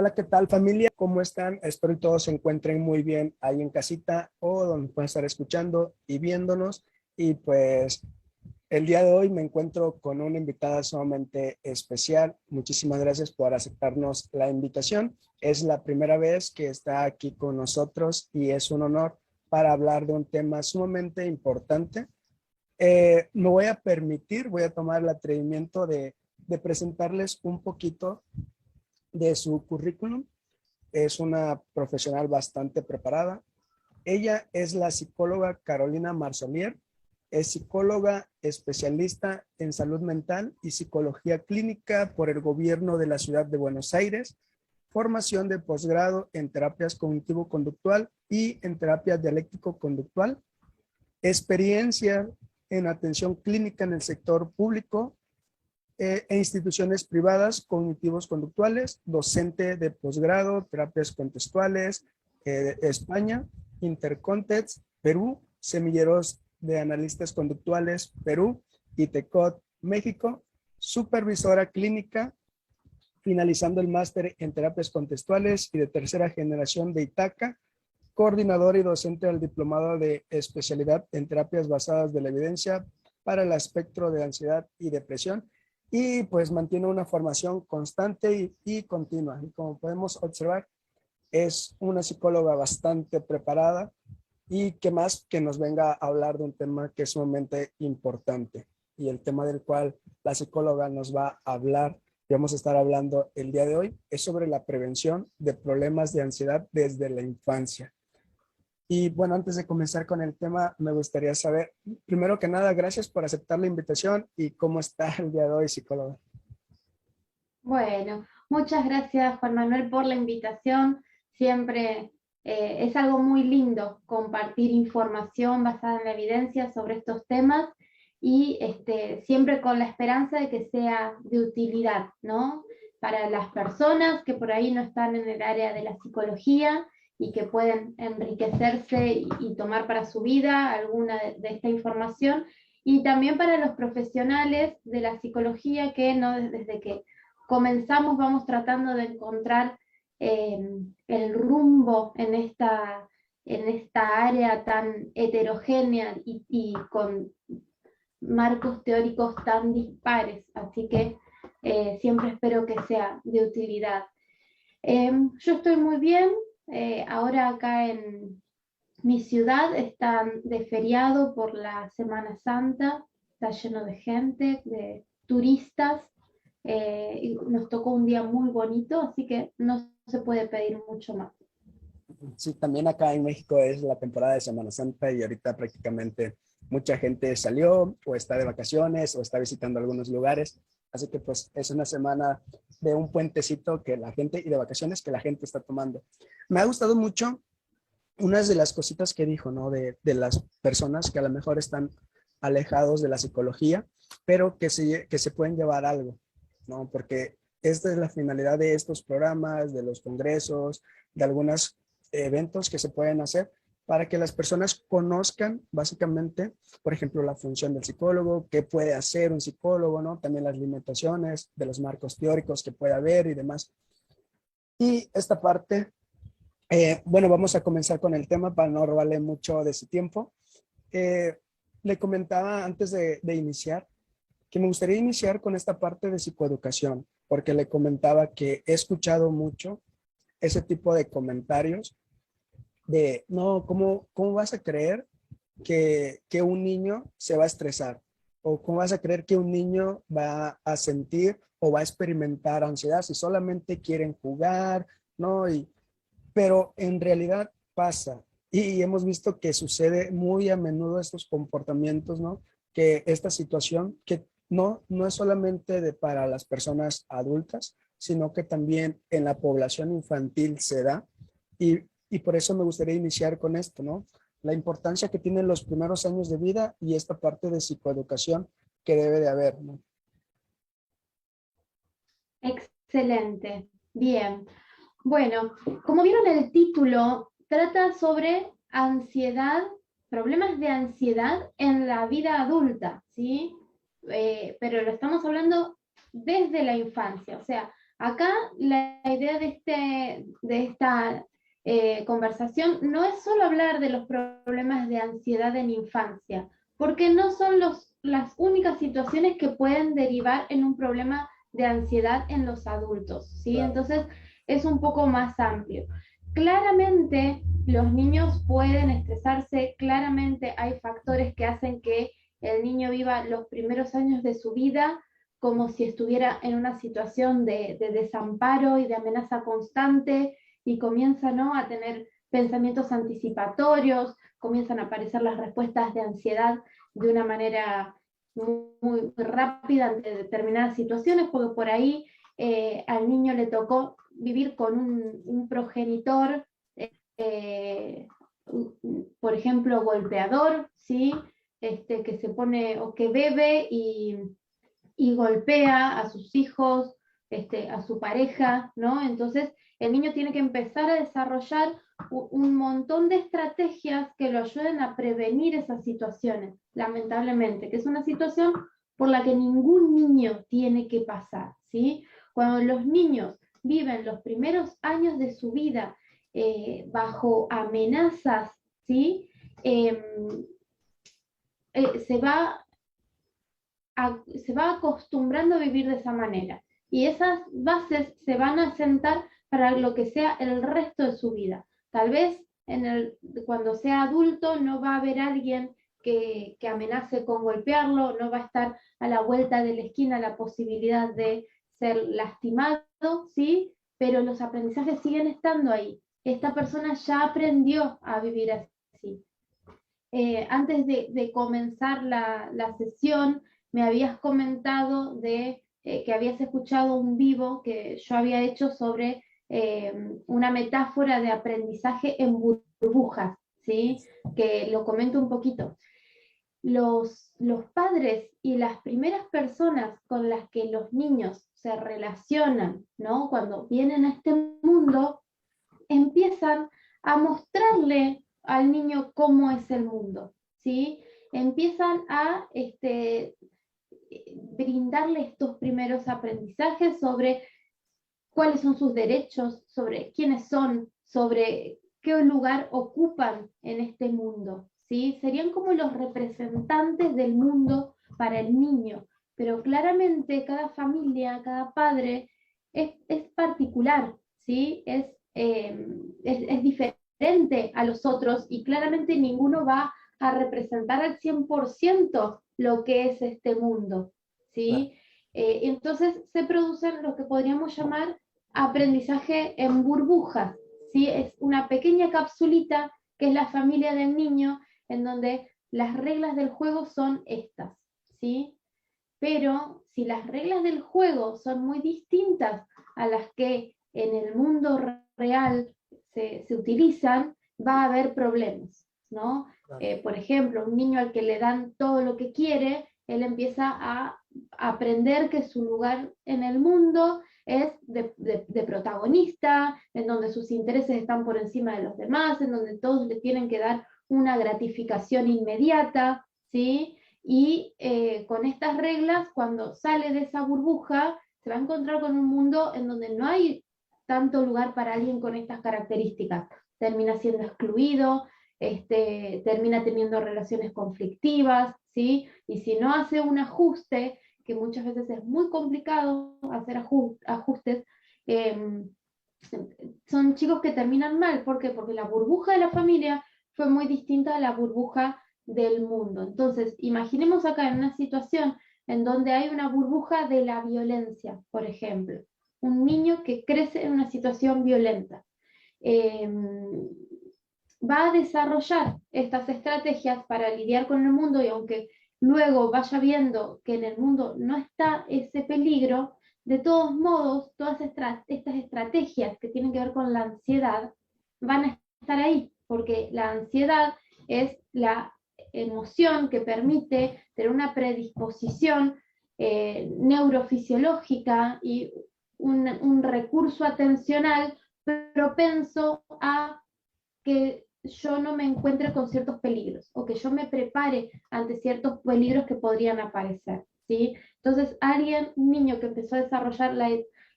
Hola, ¿qué tal familia? ¿Cómo están? Espero que todos se encuentren muy bien ahí en casita o donde puedan estar escuchando y viéndonos. Y pues el día de hoy me encuentro con una invitada sumamente especial. Muchísimas gracias por aceptarnos la invitación. Es la primera vez que está aquí con nosotros y es un honor para hablar de un tema sumamente importante. Me voy a tomar el atrevimiento de presentarles un poquito de su currículum. Es una profesional bastante preparada. Ella es la psicóloga Carolina Marsolier. Es psicóloga especialista en salud mental y psicología clínica por el gobierno de la ciudad de Buenos Aires. Formación de posgrado en terapias cognitivo-conductual y en terapia dialéctico-conductual. Experiencia en atención clínica en el sector público e instituciones privadas, cognitivos conductuales, docente de posgrado, terapias contextuales, España, Intercontext, Perú, semilleros de analistas conductuales, Perú, ITECOT, México, supervisora clínica, finalizando el máster en terapias contextuales y de tercera generación de Itaca, coordinador y docente del diplomado de especialidad en terapias basadas de la evidencia para el espectro de ansiedad y depresión, y pues mantiene una formación constante y continua. Y como podemos observar, es una psicóloga bastante preparada y que más que nos venga a hablar de un tema que es sumamente importante, y el tema del cual la psicóloga nos va a hablar y vamos a estar hablando el día de hoy es sobre la prevención de problemas de ansiedad desde la infancia. Y bueno, antes de comenzar con el tema, me gustaría saber, primero que nada, gracias por aceptar la invitación y cómo está el día de hoy, psicóloga. Bueno, muchas gracias Juan Manuel por la invitación. Siempre es algo muy lindo compartir información basada en la evidencia sobre estos temas y siempre con la esperanza de que sea de utilidad, ¿no? Para las personas que por ahí no están en el área de la psicología y que pueden enriquecerse y tomar para su vida alguna de esta información, y también para los profesionales de la psicología que no desde que comenzamos, vamos tratando de encontrar el rumbo en esta área tan heterogénea y con marcos teóricos tan dispares. Así que siempre espero que sea de utilidad. Yo estoy muy bien. Ahora acá en mi ciudad está de feriado por la Semana Santa. Está lleno de gente, de turistas. Y nos tocó un día muy bonito, así que no se puede pedir mucho más. Sí, también acá en México es la temporada de Semana Santa y ahorita prácticamente mucha gente salió o está de vacaciones o está visitando algunos lugares. Así que pues es una semana de un puentecito que la gente y de vacaciones que la gente está tomando. Me ha gustado mucho unas de las cositas que dijo, ¿no? De las personas que a lo mejor están alejados de la psicología, pero que se pueden llevar algo, ¿no? Porque esta es la finalidad de estos programas, de los congresos, de algunos eventos que se pueden hacer para que las personas conozcan básicamente, por ejemplo, la función del psicólogo, qué puede hacer un psicólogo, ¿no? También las limitaciones de los marcos teóricos que puede haber y demás. Y esta parte, bueno, vamos a comenzar con el tema para no robarle mucho de su tiempo. Le comentaba antes de iniciar que me gustaría iniciar con esta parte de psicoeducación, porque le comentaba que he escuchado mucho ese tipo de comentarios de, no, ¿cómo vas a creer que un niño se va a estresar? ¿O cómo vas a creer que un niño va a sentir o va a experimentar ansiedad si solamente quieren jugar, ¿no? Pero en realidad pasa. Y hemos visto que sucede muy a menudo estos comportamientos, ¿no? Que esta situación que no es solamente para las personas adultas, sino que también en la población infantil se da. Y por eso me gustaría iniciar con esto, ¿no? La importancia que tienen los primeros años de vida y esta parte de psicoeducación que debe de haber, ¿no? Excelente, bien. Bueno, como vieron el título, trata sobre ansiedad, problemas de ansiedad en la vida adulta, ¿sí? Pero lo estamos hablando desde la infancia, o sea, Acá la idea de esta conversación no es solo hablar de los problemas de ansiedad en infancia, porque no son las únicas situaciones que pueden derivar en un problema de ansiedad en los adultos, ¿sí? Claro. Entonces es un poco más amplio. Claramente los niños pueden estresarse, claramente hay factores que hacen que el niño viva los primeros años de su vida como si estuviera en una situación de desamparo y de amenaza constante, y comienza, ¿no?, a tener pensamientos anticipatorios, comienzan a aparecer las respuestas de ansiedad de una manera muy rápida ante determinadas situaciones, porque por ahí al niño le tocó vivir con un progenitor, eh, por ejemplo, golpeador, ¿sí? Que se pone o que bebe y golpea a sus hijos, a su pareja, ¿no? Entonces el niño tiene que empezar a desarrollar un montón de estrategias que lo ayuden a prevenir esas situaciones, lamentablemente, que es una situación por la que ningún niño tiene que pasar, ¿sí? Cuando los niños viven los primeros años de su vida bajo amenazas, ¿sí? Se va se va acostumbrando a vivir de esa manera. Y esas bases se van a sentar para lo que sea el resto de su vida. Tal vez cuando sea adulto no va a haber alguien que amenace con golpearlo, no va a estar a la vuelta de la esquina la posibilidad de ser lastimado, ¿sí? Pero los aprendizajes siguen estando ahí. Esta persona ya aprendió a vivir así. Antes de comenzar la sesión, me habías comentado que habías escuchado un vivo que yo había hecho sobre una metáfora de aprendizaje en burbujas, ¿sí? Que lo comento un poquito. Los padres y las primeras personas con las que los niños se relacionan, ¿no?, cuando vienen a este mundo, empiezan a mostrarle al niño cómo es el mundo, ¿sí? Empiezan a brindarle estos primeros aprendizajes sobre cuáles son sus derechos, sobre quiénes son, sobre qué lugar ocupan en este mundo, ¿sí? Serían como los representantes del mundo para el niño, pero claramente cada familia, cada padre es particular, ¿sí? Es diferente a los otros, y claramente ninguno va a representar al 100% lo que es este mundo, ¿sí? Entonces se producen lo que podríamos llamar aprendizaje en burbujas, ¿sí? Es una pequeña capsulita que es la familia del niño, en donde las reglas del juego son estas, ¿sí? Pero si las reglas del juego son muy distintas a las que en el mundo real se utilizan, va a haber problemas, ¿no? Por ejemplo, un niño al que le dan todo lo que quiere, él empieza a aprender que su lugar en el mundo es de protagonista, en donde sus intereses están por encima de los demás, en donde todos le tienen que dar una gratificación inmediata, ¿sí? Y con estas reglas, cuando sale de esa burbuja, se va a encontrar con un mundo en donde no hay tanto lugar para alguien con estas características. Termina siendo excluido, termina teniendo relaciones conflictivas, ¿sí? Y si no hace un ajuste, que muchas veces es muy complicado hacer ajustes, son chicos que terminan mal. ¿Por qué? Porque la burbuja de la familia fue muy distinta a la burbuja del mundo. Entonces, imaginemos acá en una situación en donde hay una burbuja de la violencia, por ejemplo. Un niño que crece en una situación violenta. Va a desarrollar estas estrategias para lidiar con el mundo, y aunque luego vaya viendo que en el mundo no está ese peligro, de todos modos, todas estas estrategias que tienen que ver con la ansiedad van a estar ahí, porque la ansiedad es la emoción que permite tener una predisposición neurofisiológica y un recurso atencional propenso a que yo no me encuentre con ciertos peligros, o que yo me prepare ante ciertos peligros que podrían aparecer, ¿sí? Entonces, un niño que empezó a desarrollar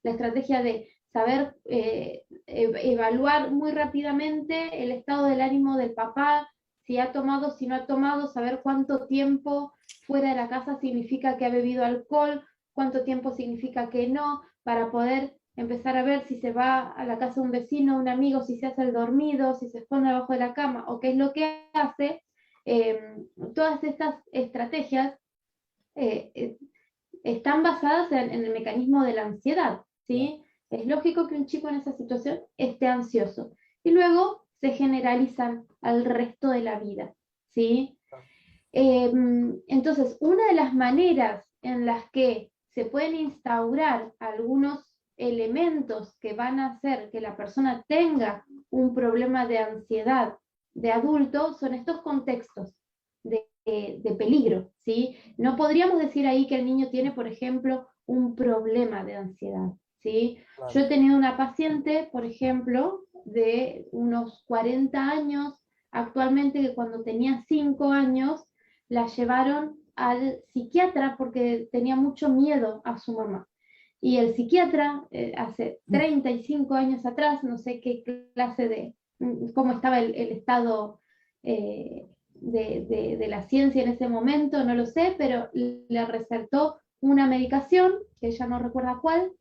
la estrategia de saber evaluar muy rápidamente el estado del ánimo del papá, si ha tomado, si no ha tomado, saber cuánto tiempo fuera de la casa significa que ha bebido alcohol, cuánto tiempo significa que no, para poder empezar a ver si se va a la casa de un vecino, un amigo, si se hace el dormido, si se esconde debajo de la cama o qué es lo que hace. Todas estas estrategias están basadas en el mecanismo de la ansiedad, ¿sí? Es lógico que un chico en esa situación esté ansioso. Y luego se generalizan al resto de la vida, ¿sí? Entonces, una de las maneras en las que se pueden instaurar algunos elementos que van a hacer que la persona tenga un problema de ansiedad de adulto son estos contextos de peligro, ¿sí? No podríamos decir ahí que el niño tiene, por ejemplo, un problema de ansiedad, ¿sí? Claro. Yo he tenido una paciente, por ejemplo, de unos 40 años, actualmente, que cuando tenía 5 años, la llevaron al psiquiatra porque tenía mucho miedo a su mamá. Y el psiquiatra, hace 35 años atrás, no sé qué clase de, cómo estaba el estado de la ciencia en ese momento, no lo sé, pero le recetó una medicación, que ella no recuerda cuál,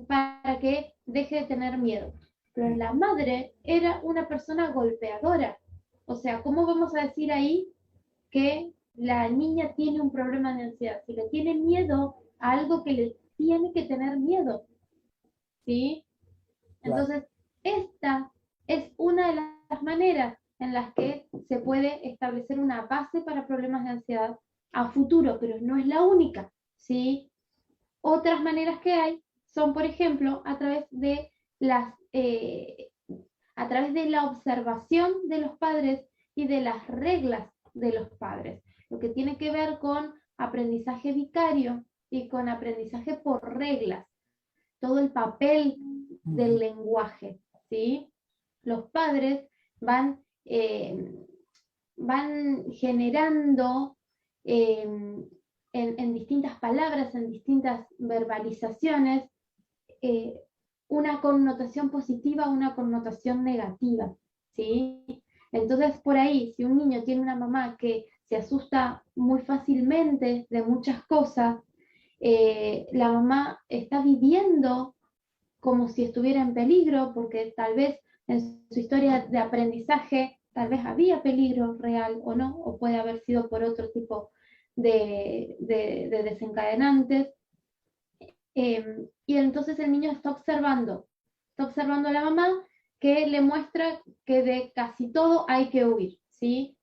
para que deje de tener miedo. Pero la madre era una persona golpeadora. O sea, ¿cómo vamos a decir ahí que la niña tiene un problema de ansiedad? Si le tiene miedo a algo que le tiene que tener miedo, ¿sí? Claro. Entonces, esta es una de las maneras en las que se puede establecer una base para problemas de ansiedad a futuro, pero no es la única, ¿sí? Otras maneras que hay son, por ejemplo, a través de la observación de los padres y de las reglas de los padres, lo que tiene que ver con aprendizaje vicario y con aprendizaje por reglas, todo el papel del lenguaje, ¿sí? Los padres van, van generando eh, en distintas palabras, en distintas verbalizaciones, eh, una connotación positiva o una connotación negativa, ¿sí? Entonces, por ahí, si un niño tiene una mamá que se asusta muy fácilmente de muchas cosas, la mamá está viviendo como si estuviera en peligro, porque tal vez en su historia de aprendizaje, tal vez había peligro real o no, o puede haber sido por otro tipo de desencadenantes. Y entonces el niño está observando a la mamá que le muestra que de casi todo hay que huir, ¿sí?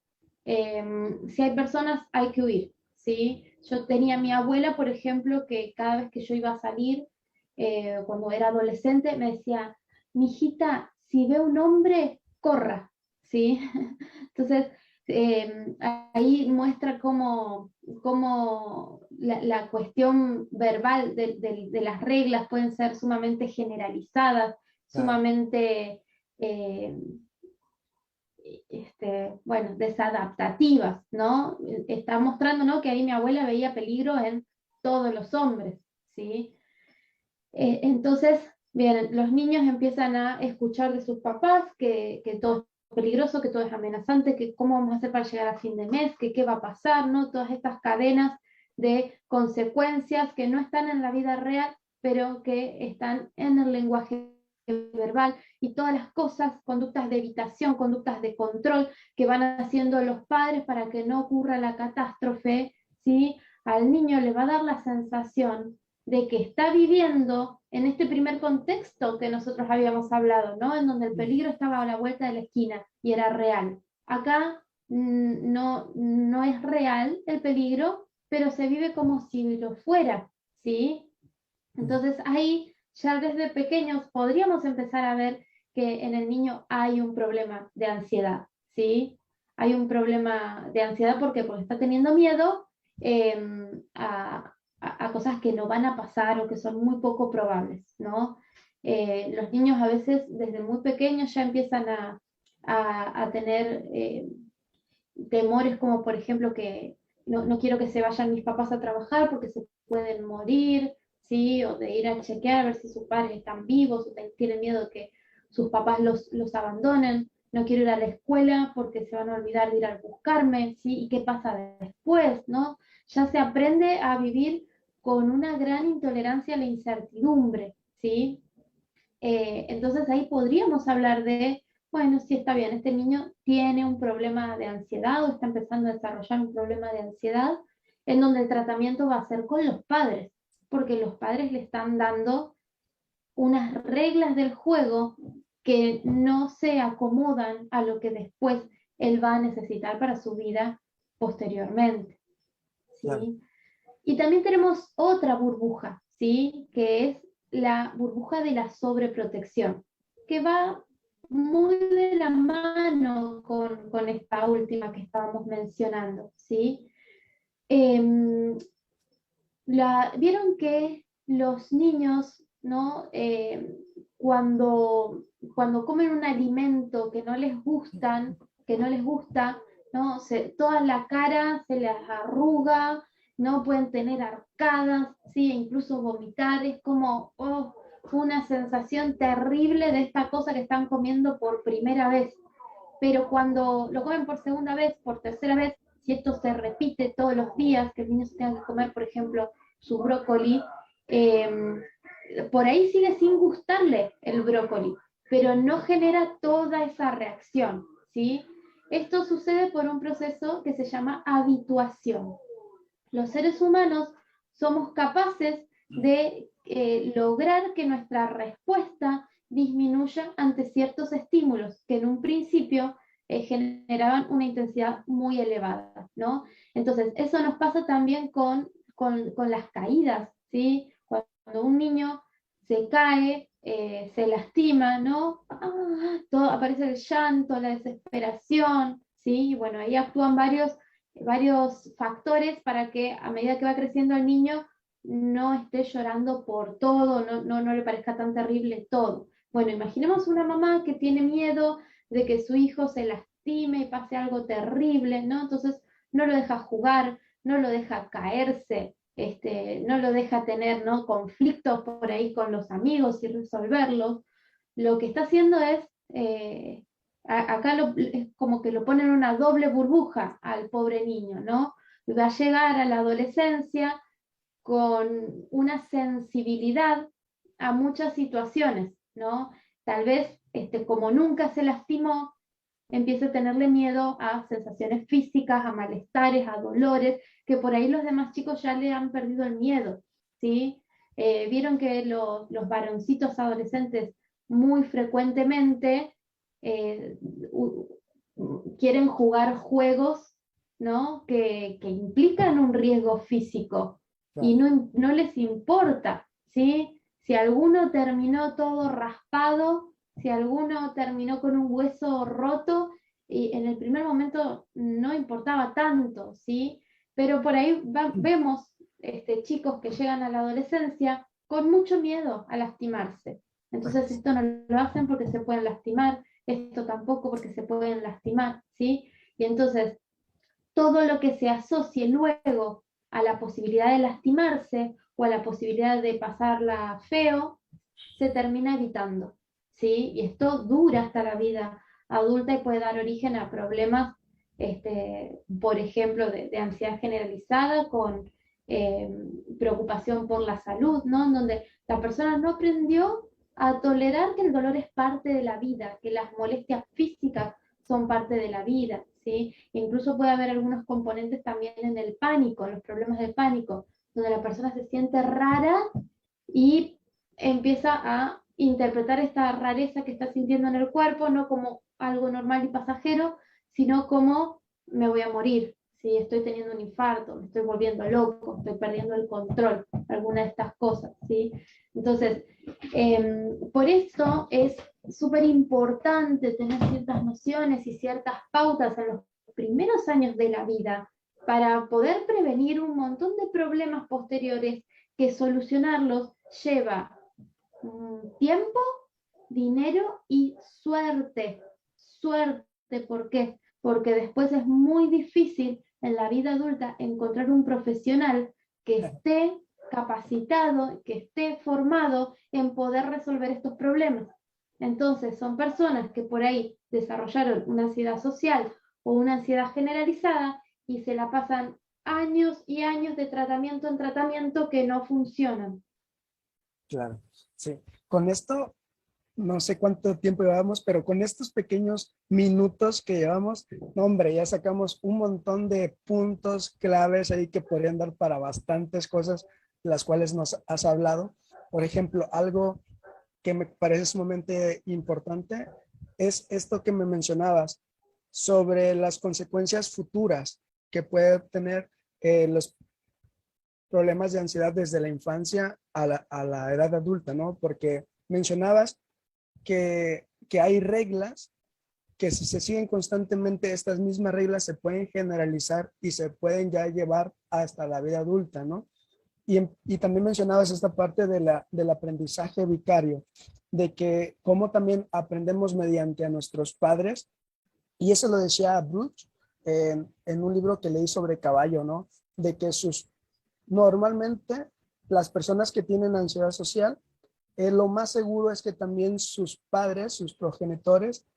Si hay personas, hay que huir, ¿sí? Yo tenía a mi abuela, por ejemplo, que cada vez que yo iba a salir, cuando era adolescente, me decía, mijita, si ve un hombre, corra, ¿sí? Entonces, ahí muestra cómo la cuestión verbal de las reglas pueden ser sumamente generalizadas, Claro. sumamente, bueno, desadaptativas, ¿no? Está mostrando, ¿no?, que ahí mi abuela veía peligro en todos los hombres, ¿sí? Entonces, bien, los niños empiezan a escuchar de sus papás que todo es peligroso, que todo es amenazante, que cómo vamos a hacer para llegar a fin de mes, que qué va a pasar, ¿no? Todas estas cadenas de consecuencias que no están en la vida real, pero que están en el lenguaje verbal, y todas las cosas, conductas de evitación, conductas de control que van haciendo los padres para que no ocurra la catástrofe, ¿sí? Al niño le va a dar la sensación de que está viviendo en este primer contexto que nosotros habíamos hablado, ¿no? En donde el peligro estaba a la vuelta de la esquina y era real. Acá no es real el peligro, pero se vive como si lo fuera, ¿sí? Entonces ahí ya desde pequeños podríamos empezar a ver que en el niño hay un problema de ansiedad, ¿sí? Hay un problema de ansiedad porque está teniendo miedo a cosas que no van a pasar o que son muy poco probables, ¿no? Los niños a veces desde muy pequeños ya empiezan a tener temores como por ejemplo que no quiero que se vayan mis papás a trabajar porque se pueden morir, ¿sí? O de ir a chequear a ver si sus padres están vivos, o tienen miedo de que sus papás los abandonen. No quiero ir a la escuela porque se van a olvidar de ir a buscarme, ¿sí? ¿Y qué pasa después, no? Ya se aprende a vivir con una gran intolerancia a la incertidumbre, ¿sí? Entonces ahí podríamos hablar de, bueno, sí está bien, este niño tiene un problema de ansiedad o está empezando a desarrollar un problema de ansiedad, en donde el tratamiento va a ser con los padres, porque los padres le están dando unas reglas del juego que no se acomodan a lo que después él va a necesitar para su vida posteriormente, Claro. ¿sí? Y también tenemos otra burbuja, ¿sí? Que es la burbuja de la sobreprotección, que va muy de la mano con esta última que estábamos mencionando, ¿sí? Em, Vieron que los niños, ¿no? Cuando comen un alimento que no les gusta, ¿no? Toda la cara se les arruga, no pueden tener arcadas, ¿sí? E incluso vomitar, es como una sensación terrible de esta cosa que están comiendo por primera vez. Pero cuando lo comen por segunda vez, por tercera vez, si esto se repite todos los días, que el niño se tenga que comer, por ejemplo, su brócoli, eh, por ahí sigue sin gustarle el brócoli, pero no genera toda esa reacción, ¿sí? Esto sucede por un proceso que se llama habituación. Los seres humanos somos capaces de lograr que nuestra respuesta disminuya ante ciertos estímulos que en un principio generaban una intensidad muy elevada, ¿no? Entonces, eso nos pasa también con las caídas, ¿sí? Cuando un niño se cae, se lastima, ¿no? Todo, aparece el llanto, la desesperación, ¿sí? Y bueno, ahí actúan varios factores para que a medida que va creciendo el niño no esté llorando por todo, no le parezca tan terrible todo. Bueno, imaginemos una mamá que tiene miedo de que su hijo se lastime y pase algo terrible, ¿no? Entonces no lo deja jugar, no lo deja caerse, no lo deja tener, ¿no? Conflictos por ahí con los amigos y resolverlos. Lo que está haciendo es acá es como que lo ponen en una doble burbuja al pobre niño, ¿no? Va a llegar a la adolescencia con una sensibilidad a muchas situaciones, ¿no? Tal vez, como nunca se lastimó, empieza a tenerle miedo a sensaciones físicas, a malestares, a dolores, que por ahí los demás chicos ya le han perdido el miedo, ¿sí? Vieron que los varoncitos adolescentes muy frecuentemente eh, quieren jugar juegos, ¿no? Que implican un riesgo físico y Claro. no les importa, ¿sí? Si alguno terminó todo raspado, si alguno terminó con un hueso roto, y en el primer momento no importaba tanto, ¿sí? Pero por ahí vemos chicos que llegan a la adolescencia con mucho miedo a lastimarse. Entonces esto no lo hacen porque se pueden lastimar, esto tampoco porque se pueden lastimar, ¿sí? Y entonces todo lo que se asocie luego a la posibilidad de lastimarse o a la posibilidad de pasarla feo, se termina evitando, ¿sí? Y esto dura hasta la vida adulta y puede dar origen a problemas, por ejemplo, de ansiedad generalizada con eh, preocupación por la salud, ¿no? En donde la persona no aprendió a tolerar que el dolor es parte de la vida, que las molestias físicas son parte de la vida, ¿sí? Incluso puede haber algunos componentes también en el pánico, en los problemas de pánico, donde la persona se siente rara y empieza a interpretar esta rareza que está sintiendo en el cuerpo, no como algo normal y pasajero, sino como me voy a morir, si estoy teniendo un infarto, me estoy volviendo loco, estoy perdiendo el control, alguna de estas cosas, ¿sí? Entonces, por eso es súper importante tener ciertas nociones y ciertas pautas en los primeros años de la vida para poder prevenir un montón de problemas posteriores que solucionarlos lleva tiempo, dinero y suerte. Suerte, ¿por qué? Porque después es muy difícil en la vida adulta encontrar un profesional que esté capacitado, que esté formado en poder resolver estos problemas. Entonces son personas que por ahí desarrollaron una ansiedad social o una ansiedad generalizada y se la pasan años y años de tratamiento en tratamiento que no funcionan. Claro, sí. Con esto, no sé cuánto tiempo llevamos, pero con estos pequeños minutos que llevamos, no, hombre, ya sacamos un montón de puntos claves ahí que podrían dar para bastantes cosas, las cuales nos has hablado. Por ejemplo, algo que me parece sumamente importante es esto que me mencionabas sobre las consecuencias futuras que puede tener los problemas de ansiedad desde la infancia a la edad adulta, ¿no? Porque mencionabas que hay reglas que si se siguen constantemente estas mismas reglas se pueden generalizar y se pueden ya llevar hasta la vida adulta, ¿no? Y también mencionabas esta parte del aprendizaje vicario, de que cómo también aprendemos mediante a nuestros padres, y eso lo decía Bruce en un libro que leí sobre caballo, ¿no? De que normalmente las personas que tienen ansiedad social, lo más seguro es que también sus padres, sus progenitores,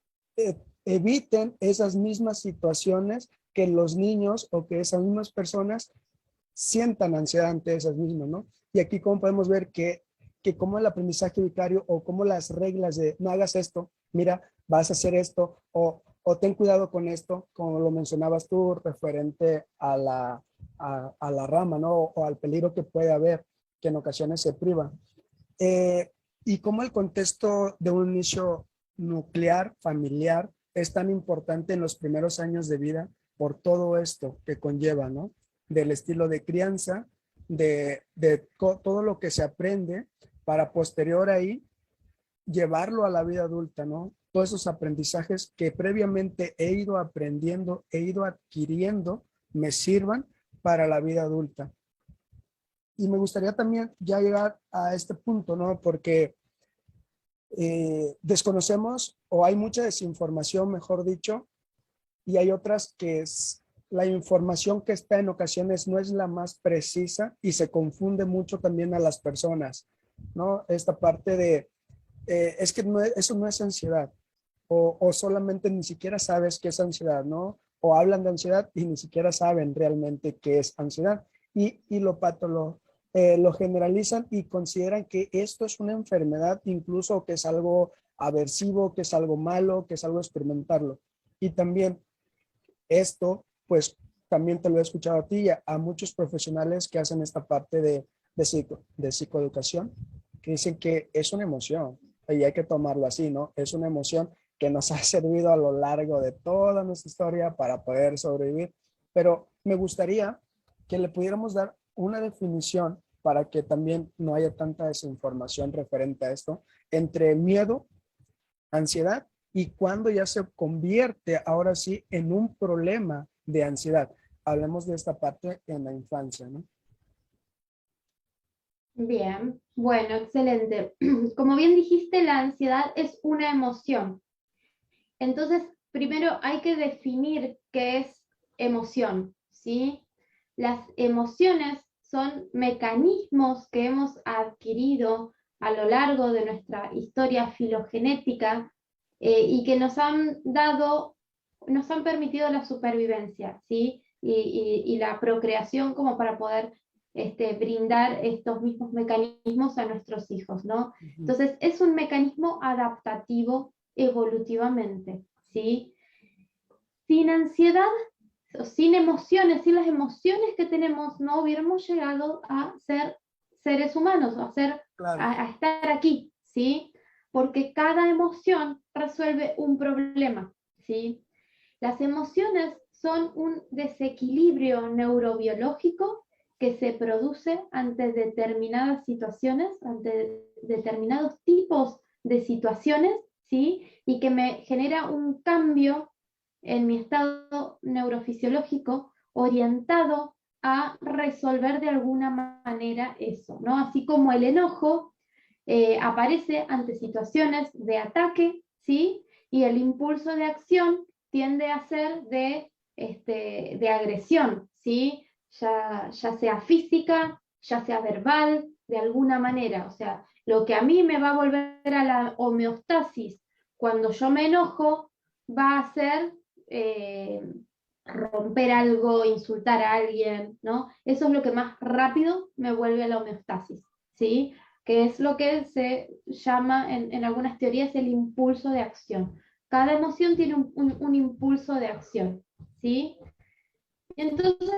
eviten esas mismas situaciones que los niños o que esas mismas personas sientan ansiedad ante esas mismas, ¿no? Y aquí como podemos ver que como el aprendizaje vicario o como las reglas de no hagas esto, mira, vas a hacer esto o ten cuidado con esto, como lo mencionabas tú, referente a la rama, ¿no? O al peligro que puede haber, que en ocasiones se priva. Y cómo el contexto de un inicio nuclear, familiar, es tan importante en los primeros años de vida por todo esto que conlleva, ¿no? Del estilo de crianza, todo lo que se aprende para posterior ahí llevarlo a la vida adulta, ¿no? Todos esos aprendizajes que previamente he ido aprendiendo, he ido adquiriendo, me sirvan para la vida adulta. Y me gustaría también ya llegar a este punto, ¿no? Porque desconocemos o hay mucha desinformación, mejor dicho, y hay otras que la información que está en ocasiones no es la más precisa y se confunde mucho también a las personas, ¿no? Esta parte de, es que no, eso no es ansiedad, o solamente ni siquiera sabes qué es ansiedad, ¿no? O hablan de ansiedad y ni siquiera saben realmente qué es ansiedad. Y lo generalizan y consideran que esto es una enfermedad, incluso que es algo aversivo, que es algo malo, que es algo experimentarlo. Y también esto, pues también te lo he escuchado a ti y a muchos profesionales que hacen esta parte de psicoeducación, que dicen que es una emoción y hay que tomarlo así, ¿no? Es una emoción que nos ha servido a lo largo de toda nuestra historia para poder sobrevivir, pero me gustaría que le pudiéramos dar una definición para que también no haya tanta desinformación referente a esto, entre miedo, ansiedad y cuando ya se convierte ahora sí en un problema de ansiedad. Hablemos de esta parte en la infancia, ¿no? Bien, bueno, excelente. Como bien dijiste, la ansiedad es una emoción. Entonces, primero hay que definir qué es emoción, ¿sí? Las emociones son mecanismos que hemos adquirido a lo largo de nuestra historia filogenética y que nos han permitido la supervivencia, ¿sí? Y la procreación como para poder brindar estos mismos mecanismos a nuestros hijos, ¿no? Entonces, es un mecanismo adaptativo evolutivamente, ¿sí? Sin ansiedad, sin emociones, sin las emociones que tenemos, no hubiéramos llegado a ser seres humanos, Claro. a estar aquí, ¿sí? Porque cada emoción resuelve un problema, ¿sí? Las emociones son un desequilibrio neurobiológico que se produce ante determinadas situaciones, ante determinados tipos de situaciones, ¿sí? Y que me genera un cambio en mi estado neurofisiológico orientado a resolver de alguna manera eso, ¿no? Así como el enojo aparece ante situaciones de ataque, ¿sí? Y el impulso de acción tiende a ser de agresión, ¿sí? Ya sea física, ya sea verbal, de alguna manera. O sea, lo que a mí me va a volver a la homeostasis cuando yo me enojo va a ser romper algo, insultar a alguien, ¿no? Eso es lo que más rápido me vuelve a la homeostasis, ¿sí? Que es lo que se llama en algunas teorías el impulso de acción. Cada emoción tiene un impulso de acción, ¿sí? Entonces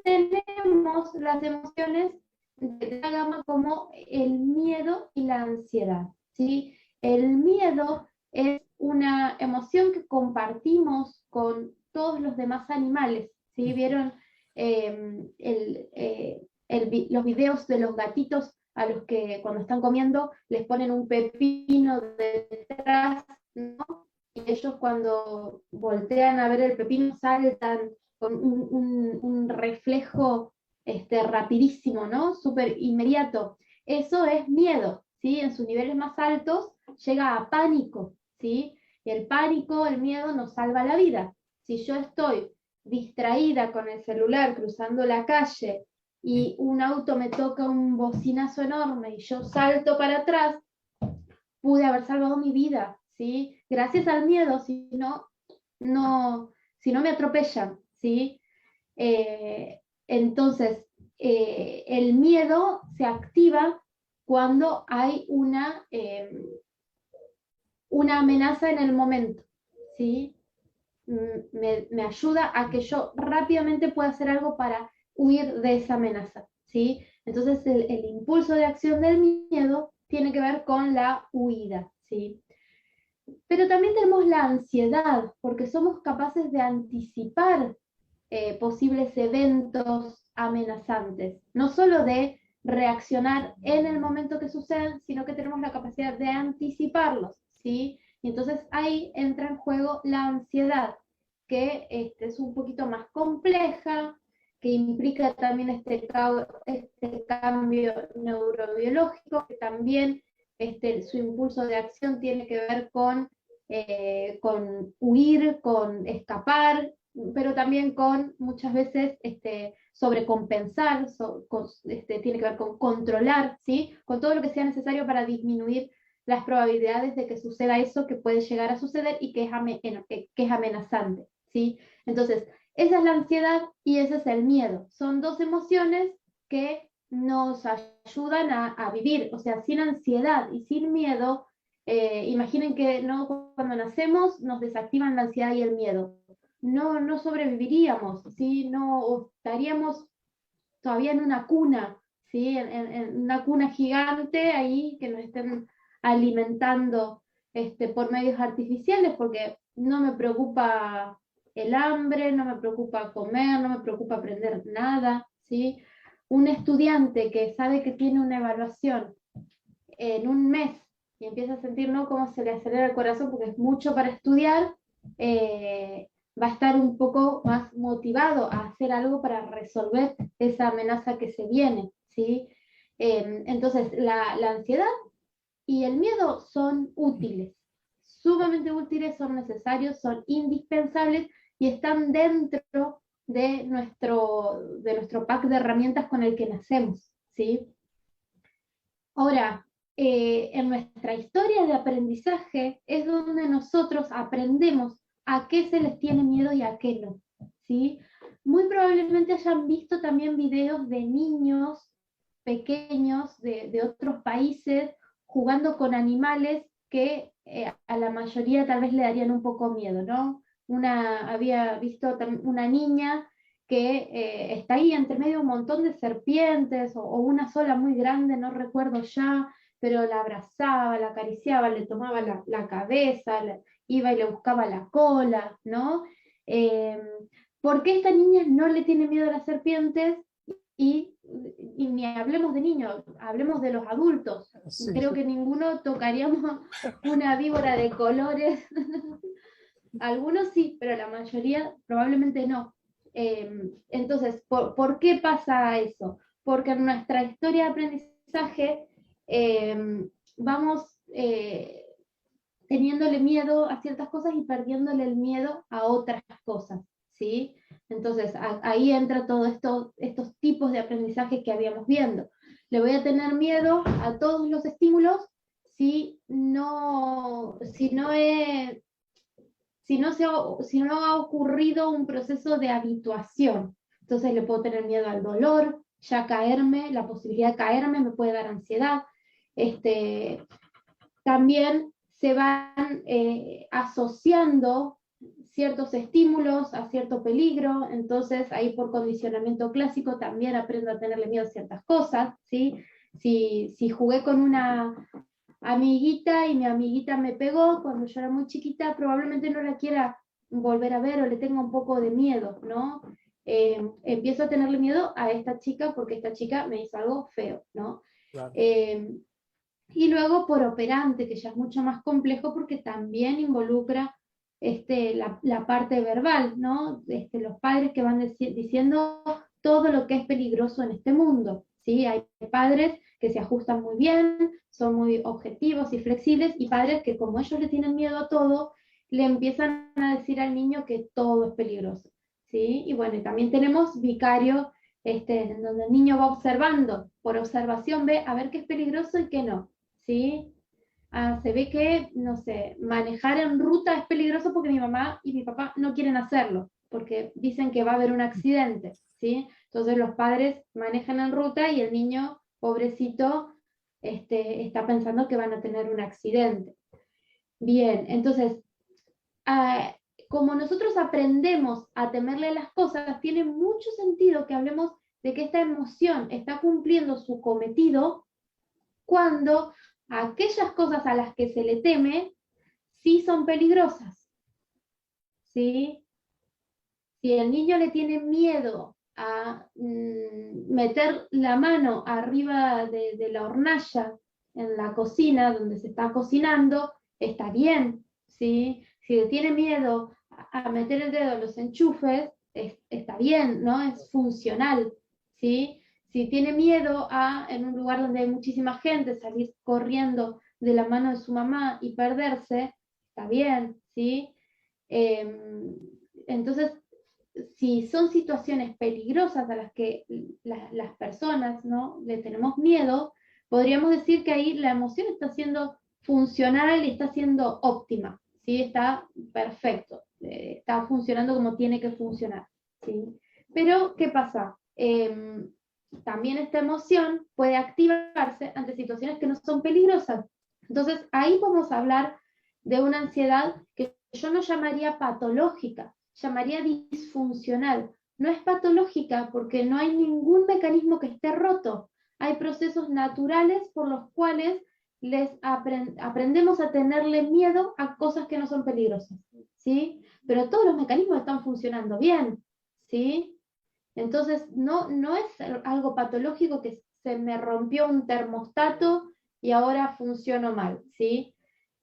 tenemos las emociones de la gama como el miedo y la ansiedad, ¿sí? El miedo es una emoción que compartimos con todos los demás animales, ¿sí? ¿Vieron los videos de los gatitos a los que cuando están comiendo les ponen un pepino detrás, ¿no? Y ellos cuando voltean a ver el pepino saltan con un reflejo rapidísimo, ¿no? Súper inmediato. Eso es miedo, ¿sí? En sus niveles más altos llega a pánico, ¿sí? Y el pánico, el miedo nos salva la vida. Si yo estoy distraída con el celular cruzando la calle y un auto me toca un bocinazo enorme y yo salto para atrás, pude haber salvado mi vida, ¿sí? Gracias al miedo, si no me atropellan, ¿sí? Entonces, el miedo se activa cuando hay una amenaza en el momento, ¿sí? Me ayuda a que yo rápidamente pueda hacer algo para huir de esa amenaza, ¿sí? Entonces, el impulso de acción del miedo tiene que ver con la huida, ¿sí? Pero también tenemos la ansiedad, porque somos capaces de anticipar posibles eventos amenazantes, no solo de reaccionar en el momento que suceden, sino que tenemos la capacidad de anticiparlos, ¿sí? Y entonces ahí entra en juego la ansiedad, que es un poquito más compleja, que implica también este cambio neurobiológico, que también su impulso de acción tiene que ver con huir, con escapar, pero también con muchas veces sobrecompensar, tiene que ver con controlar, ¿sí? Con todo lo que sea necesario para disminuir las probabilidades de que suceda eso que puede llegar a suceder y que es amenazante, ¿sí? Entonces, esa es la ansiedad y ese es el miedo. Son dos emociones que nos ayudan a vivir, o sea, sin ansiedad y sin miedo. Imaginen que no, cuando nacemos nos desactivan la ansiedad y el miedo. No sobreviviríamos, ¿sí? No estaríamos todavía en una cuna, ¿sí? En una cuna gigante ahí que nos estén alimentando por medios artificiales, porque no me preocupa el hambre, no me preocupa comer, no me preocupa aprender nada, ¿sí? Un estudiante que sabe que tiene una evaluación en un mes y empieza a sentir, ¿no?, cómo se le acelera el corazón porque es mucho para estudiar, va a estar un poco más motivado a hacer algo para resolver esa amenaza que se viene, ¿sí? Entonces, la ansiedad y el miedo son útiles, sumamente útiles, son necesarios, son indispensables y están dentro de nuestro pack de herramientas con el que nacemos, ¿sí? Ahora, en nuestra historia de aprendizaje es donde nosotros aprendemos a qué se les tiene miedo y a qué no, ¿sí? Muy probablemente hayan visto también videos de niños pequeños de otros países jugando con animales que a la mayoría tal vez le darían un poco miedo, ¿no? Había visto una niña que está ahí entre medio de un montón de serpientes o una sola muy grande, no recuerdo ya, pero la abrazaba, la acariciaba, le tomaba la cabeza, iba y le buscaba la cola, ¿no? Eh, ¿Por qué esta niña no le tiene miedo a las serpientes? Y, y ni hablemos de niños, hablemos de los adultos. Sí, Creo que ninguno tocaríamos una víbora de colores. Algunos sí, pero la mayoría probablemente no. Entonces, ¿por qué pasa eso? Porque en nuestra historia de aprendizaje vamos teniéndole miedo a ciertas cosas y perdiéndole el miedo a otras cosas, ¿sí? Entonces, ahí entra todos estos tipos de aprendizaje que habíamos viendo. Le voy a tener miedo a todos los estímulos si no, si no ha ocurrido un proceso de habituación. Entonces le puedo tener miedo al dolor, ya caerme, la posibilidad de caerme me puede dar ansiedad. También se van asociando ciertos estímulos a cierto peligro, entonces ahí por condicionamiento clásico también aprendo a tenerle miedo a ciertas cosas, ¿sí? Si jugué con una amiguita y mi amiguita me pegó cuando yo era muy chiquita, probablemente no la quiera volver a ver o le tenga un poco de miedo, ¿no? Empiezo a tenerle miedo a esta chica porque esta chica me hizo algo feo, ¿no? Claro. Y luego por operante, que ya es mucho más complejo porque también involucra la parte verbal, ¿no? Los padres que van diciendo todo lo que es peligroso en este mundo, ¿sí? Hay padres que se ajustan muy bien, son muy objetivos y flexibles, y padres que como ellos le tienen miedo a todo, le empiezan a decir al niño que todo es peligroso, ¿sí? Y bueno, y también tenemos vicarios en donde el niño va observando, por observación ve a ver qué es peligroso y qué no, ¿sí? Se ve que, no sé, manejar en ruta es peligroso porque mi mamá y mi papá no quieren hacerlo, porque dicen que va a haber un accidente, ¿sí? Entonces los padres manejan en ruta y el niño, pobrecito, está pensando que van a tener un accidente. Bien, entonces, ah, como nosotros aprendemos a temerle a las cosas, tiene mucho sentido que hablemos de que esta emoción está cumpliendo su cometido cuando aquellas cosas a las que se le teme sí son peligrosas, ¿sí? Si el niño le tiene miedo a meter la mano arriba de la hornalla en la cocina donde se está cocinando, está bien, ¿sí? Si le tiene miedo a meter el dedo en los enchufes, está bien, ¿no? Es funcional, ¿sí? Si tiene miedo a, en un lugar donde hay muchísima gente, salir corriendo de la mano de su mamá y perderse, está bien, ¿sí? Entonces, si son situaciones peligrosas a las que las personas, ¿no?, le tenemos miedo, podríamos decir que ahí la emoción está siendo funcional y está siendo óptima, ¿sí? Está perfecto, está funcionando como tiene que funcionar, ¿sí? Pero, ¿qué pasa? También esta emoción puede activarse ante situaciones que no son peligrosas. Entonces, ahí podemos hablar de una ansiedad que yo no llamaría patológica, llamaría disfuncional. No es patológica porque no hay ningún mecanismo que esté roto. Hay procesos naturales por los cuales aprendemos a tenerle miedo a cosas que no son peligrosas, ¿sí? Pero todos los mecanismos están funcionando bien, ¿sí? Entonces, no es algo patológico que se me rompió un termostato y ahora funciono mal, ¿sí?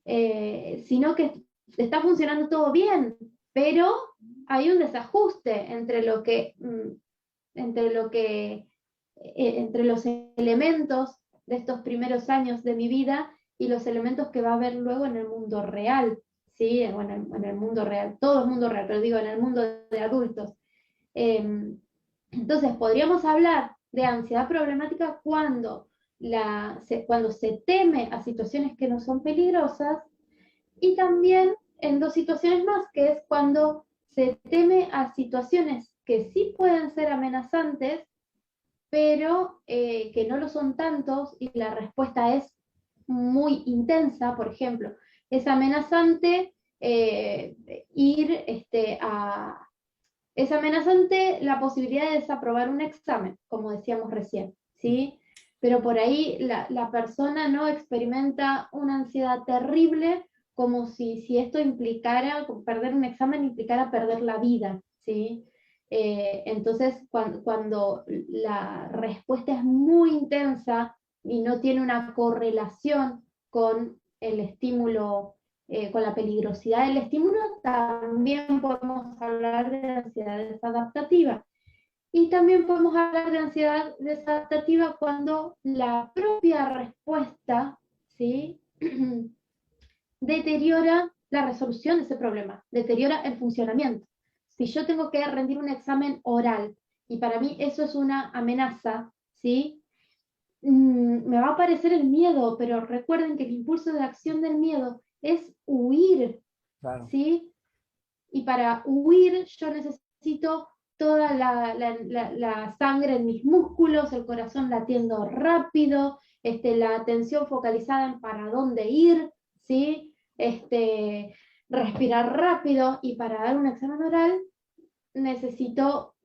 Sino que está funcionando todo bien, pero hay un desajuste entre los elementos de estos primeros años de mi vida y los elementos que va a haber luego en el mundo real, ¿sí? Bueno, en el mundo real, todo el mundo real, pero digo, en el mundo de adultos. Entonces, podríamos hablar de ansiedad problemática cuando se teme a situaciones que no son peligrosas, y también en dos situaciones más, que es cuando se teme a situaciones que sí pueden ser amenazantes, pero que no lo son tantos y la respuesta es muy intensa. Por ejemplo, es amenazante ir es amenazante la posibilidad de desaprobar un examen, como decíamos recién, ¿sí? Pero por ahí la persona no experimenta una ansiedad terrible, como si esto implicara, perder un examen implicara perder la vida, ¿sí? Entonces, cuando la respuesta es muy intensa y no tiene una correlación con el estímulo, con la peligrosidad del estímulo, también podemos hablar de ansiedad desadaptativa. Y también podemos hablar de ansiedad desadaptativa cuando la propia respuesta, ¿sí?, deteriora la resolución de ese problema, deteriora el funcionamiento. si yo tengo que rendir un examen oral, y para mí eso es una amenaza, ¿sí? Me va a aparecer el miedo, pero recuerden que el impulso de acción del miedo es huir, Claro, ¿sí? Y para huir yo necesito toda la sangre en mis músculos, el corazón latiendo rápido, la atención focalizada en para dónde ir, ¿sí? Respirar rápido, y para dar un examen oral necesito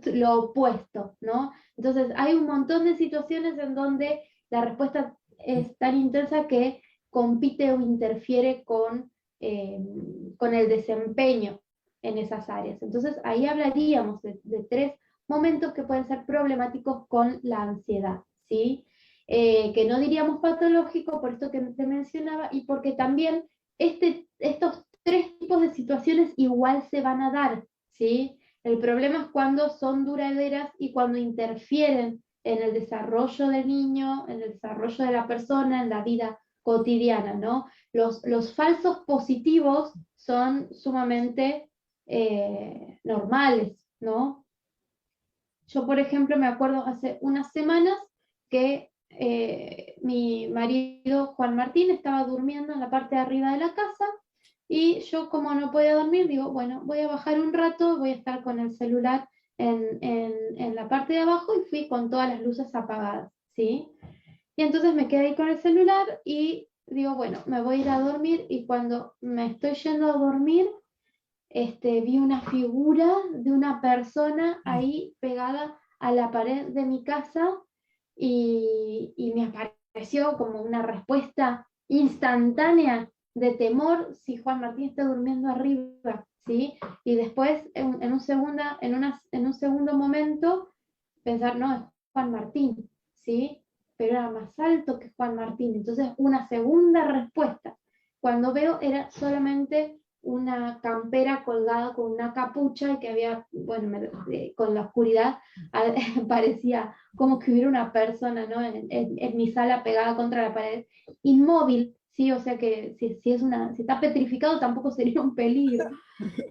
lo opuesto, ¿no? Entonces hay un montón de situaciones en donde la respuesta es tan intensa que compite o interfiere con el desempeño en esas áreas. Entonces ahí hablaríamos de tres momentos que pueden ser problemáticos con la ansiedad, ¿sí? Que no diríamos patológico por esto que te mencionaba, y porque también estos tres tipos de situaciones igual se van a dar, ¿sí? El problema es cuando son duraderas y cuando interfieren en el desarrollo del niño, en el desarrollo de la persona, en la vida cotidiana, ¿no? Los falsos positivos son sumamente normales, ¿no? Yo, por ejemplo, me acuerdo hace unas semanas que mi marido Juan Martín estaba durmiendo en la parte de arriba de la casa, y yo, como no podía dormir, digo, bueno, voy a bajar un rato, voy a estar con el celular en la parte de abajo, y fui con todas las luces apagadas, ¿sí? Y entonces me quedé ahí con el celular y digo, bueno, me voy a ir a dormir, y cuando me estoy yendo a dormir, vi una figura de una persona ahí pegada a la pared de mi casa, y me apareció como una respuesta instantánea de temor si Juan Martín está durmiendo arriba, ¿sí? Y después, en un segundo momento, pensar, no, es Juan Martín, ¿sí? Pero era más alto que Juan Martín. Entonces, una segunda respuesta. Cuando veo, era solamente una campera colgada con una capucha, y que había, bueno, con la oscuridad parecía como que hubiera una persona, ¿no? En mi sala pegada contra la pared, inmóvil, ¿sí? O sea que si está petrificado tampoco sería un peligro.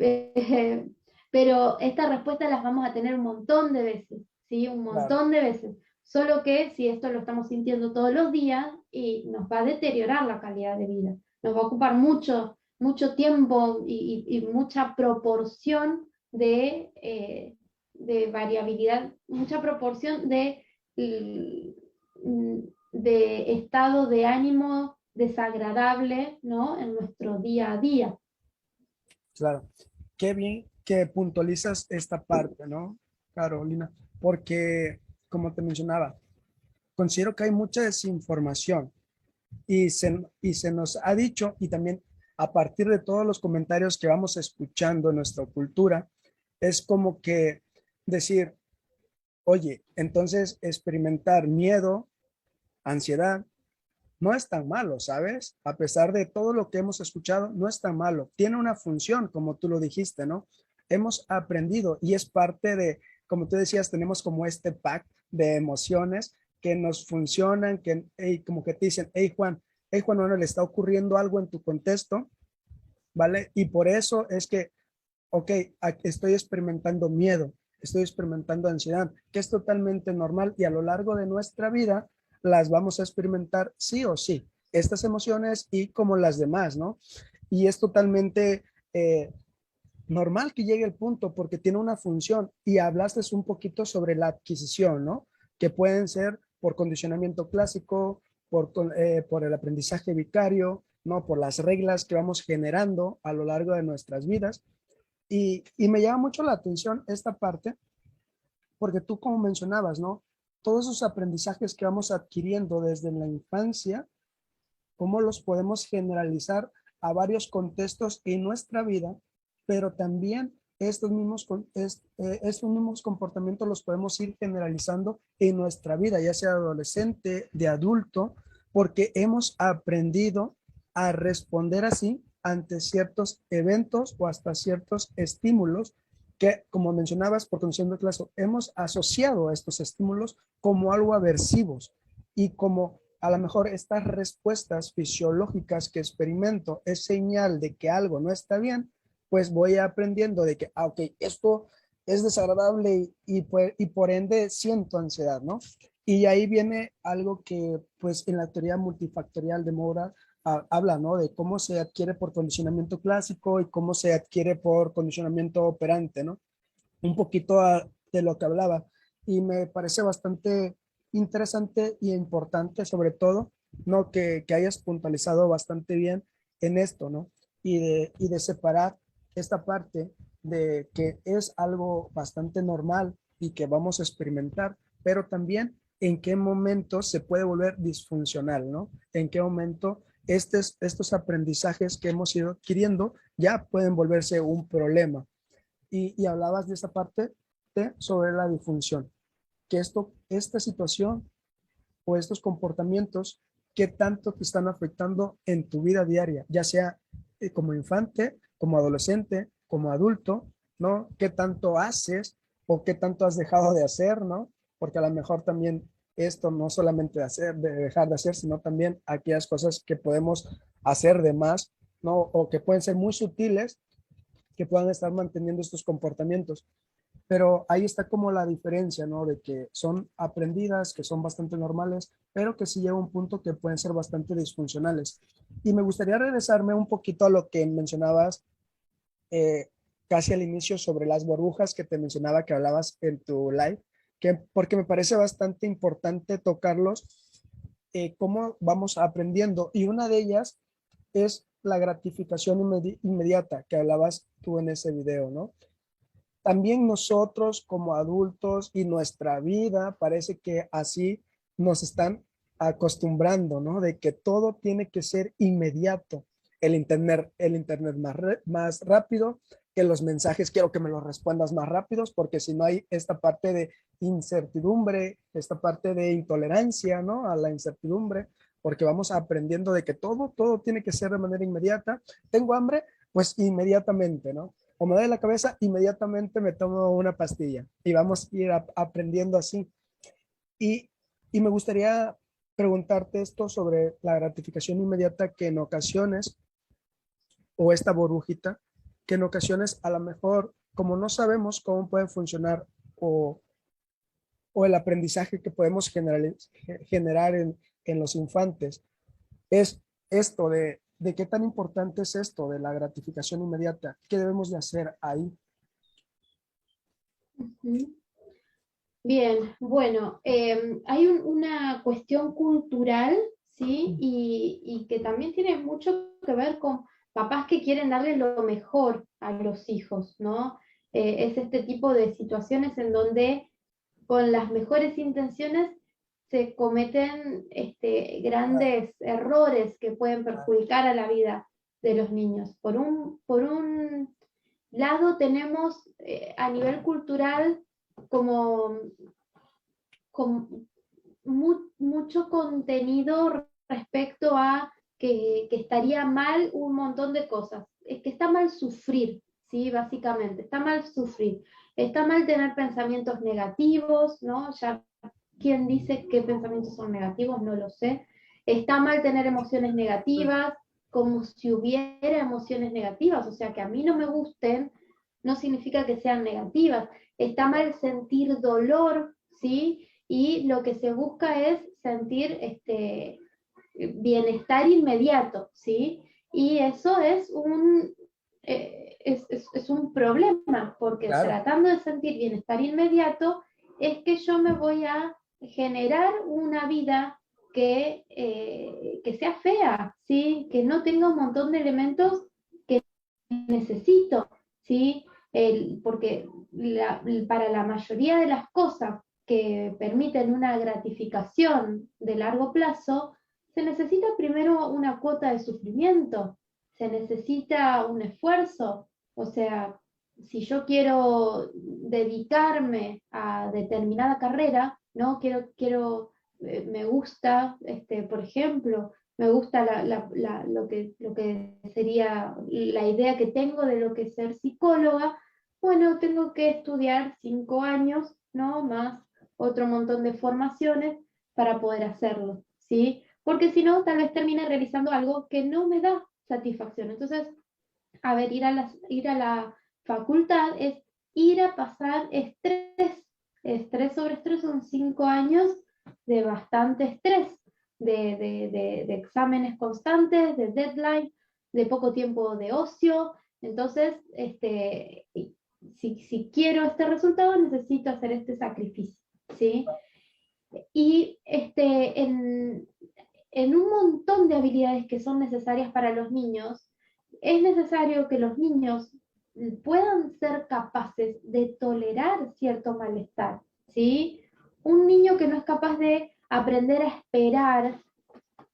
Eh, pero estas respuestas las vamos a tener un montón de veces, ¿sí? Un claro. montón de veces. Solo que si esto lo estamos sintiendo todos los días, y nos va a deteriorar la calidad de vida, nos va a ocupar mucho tiempo y mucha proporción de variabilidad, mucha proporción de estado de ánimo desagradable, ¿no? En nuestro día a día. Claro, qué bien que puntualizas esta parte, ¿no, Carolina? Porque, como te mencionaba, considero que hay mucha desinformación y se nos ha dicho, y también a partir de todos los comentarios que vamos escuchando en nuestra cultura, es como que decir, oye, entonces experimentar miedo, ansiedad, no es tan malo, ¿sabes? A pesar de todo lo que hemos escuchado, no es tan malo. Tiene una función, como tú lo dijiste, ¿no? Hemos aprendido y es parte de, como tú decías, tenemos como este pack de emociones que nos funcionan, que hey, como que te dicen, hey Juan, bueno, le está ocurriendo algo en tu contexto, ¿vale? Y por eso es que, ok, estoy experimentando miedo, estoy experimentando ansiedad, que es totalmente normal y a lo largo de nuestra vida las vamos a experimentar sí o sí, estas emociones y como las demás, ¿no? Y es totalmente normal que llegue el punto porque tiene una función y hablaste un poquito sobre la adquisición, ¿no? Que pueden ser por condicionamiento clásico, por el aprendizaje vicario, ¿no? Por las reglas que vamos generando a lo largo de nuestras vidas. Y me llama mucho la atención esta parte, porque tú como mencionabas, ¿no? Todos esos aprendizajes que vamos adquiriendo desde la infancia, cómo los podemos generalizar a varios contextos en nuestra vida, pero también estos mismos comportamientos los podemos ir generalizando en nuestra vida, ya sea de adolescente, de adulto, porque hemos aprendido a responder así ante ciertos eventos o hasta ciertos estímulos que, como mencionabas, por condición de clase, hemos asociado a estos estímulos como algo aversivos y como a lo mejor estas respuestas fisiológicas que experimento es señal de que algo no está bien, pues voy aprendiendo de que, ok, esto es desagradable y por ende siento ansiedad, ¿no? Y ahí viene algo que, pues, en la teoría multifactorial de Moura habla, ¿no? De cómo se adquiere por condicionamiento clásico y cómo se adquiere por condicionamiento operante, ¿no? Un poquito de lo que hablaba. Y me parece bastante interesante y importante, sobre todo, ¿no? Que hayas puntualizado bastante bien en esto, ¿no? Y de separar esta parte de que es algo bastante normal y que vamos a experimentar, pero también en qué momento se puede volver disfuncional, ¿no? En qué momento estos aprendizajes que hemos ido adquiriendo ya pueden volverse un problema. Y hablabas de esta parte sobre la disfunción, que esta situación o estos comportamientos, qué tanto te están afectando en tu vida diaria, ya sea como infante, como adolescente, como adulto, ¿no? ¿Qué tanto haces o qué tanto has dejado de hacer, ¿no? Porque a lo mejor también esto no solamente de hacer, de dejar de hacer, sino también aquellas cosas que podemos hacer de más, ¿no? O que pueden ser muy sutiles, que puedan estar manteniendo estos comportamientos. Pero ahí está como la diferencia, ¿no? De que son aprendidas, que son bastante normales, pero que sí llega un punto que pueden ser bastante disfuncionales. Y me gustaría regresarme un poquito a lo que mencionabas eh, casi al inicio sobre las burbujas que te mencionaba que hablabas en tu live, que, porque me parece bastante importante tocarlos, cómo vamos aprendiendo. Y una de ellas es la gratificación inmediata que hablabas tú en ese video, ¿no? También nosotros como adultos y nuestra vida parece que así nos están acostumbrando, ¿no? De que todo tiene que ser inmediato. El internet más rápido, que los mensajes quiero que me los respondas más rápidos, porque si no hay esta parte de incertidumbre, esta parte de intolerancia, ¿no? A la incertidumbre, porque vamos aprendiendo de que todo tiene que ser de manera inmediata. Tengo hambre, pues inmediatamente, ¿no? O me duele la cabeza, inmediatamente me tomo una pastilla y vamos a ir aprendiendo así. Y, y me gustaría preguntarte esto sobre la gratificación inmediata que en ocasiones, o esta burbujita, que en ocasiones a lo mejor, como no sabemos cómo puede funcionar o, o el aprendizaje que podemos generar en los infantes, es esto de qué tan importante es esto de la gratificación inmediata, qué debemos de hacer ahí. Ujú. Bien, bueno, hay una cuestión cultural, ¿sí? Y que también tiene mucho que ver con papás que quieren darle lo mejor a los hijos, ¿no? Es este tipo de situaciones en donde con las mejores intenciones se cometen grandes errores que pueden perjudicar a la vida de los niños. Por un lado tenemos a nivel cultural como, como mucho contenido respecto a que estaría mal un montón de cosas. Es que está mal sufrir, ¿sí? Básicamente, está mal sufrir. Está mal tener pensamientos negativos, ¿no? Ya quién dice qué pensamientos son negativos, no lo sé. Está mal tener emociones negativas, como si hubiera emociones negativas, o sea, que a mí no me gusten, no significa que sean negativas. Está mal sentir dolor, ¿sí? Y lo que se busca es sentir bienestar inmediato, ¿sí? Y eso es un problema, porque Claro, tratando de sentir bienestar inmediato, es que yo me voy a generar una vida que sea fea, ¿sí? Que no tenga un montón de elementos que necesito, ¿sí? Porque para la mayoría de las cosas que permiten una gratificación de largo plazo, se necesita primero una cuota de sufrimiento, se necesita un esfuerzo, o sea, si yo quiero dedicarme a determinada carrera, ¿no? Me gusta, por ejemplo, me gusta lo que sería la idea que tengo de lo que es ser psicóloga, bueno, tengo que estudiar 5 años, ¿no? Más otro montón de formaciones para poder hacerlo, ¿sí? Porque si no, tal vez termine realizando algo que no me da satisfacción. Entonces, a ver, ir a la facultad es ir a pasar estrés. Estrés sobre estrés son 5 años de bastante estrés, de exámenes constantes, de deadline, de poco tiempo de ocio. Entonces, si quiero este resultado, necesito hacer este sacrificio, ¿sí? Y en un montón de habilidades que son necesarias para los niños, es necesario que los niños puedan ser capaces de tolerar cierto malestar, ¿sí? Un niño que no es capaz de aprender a esperar,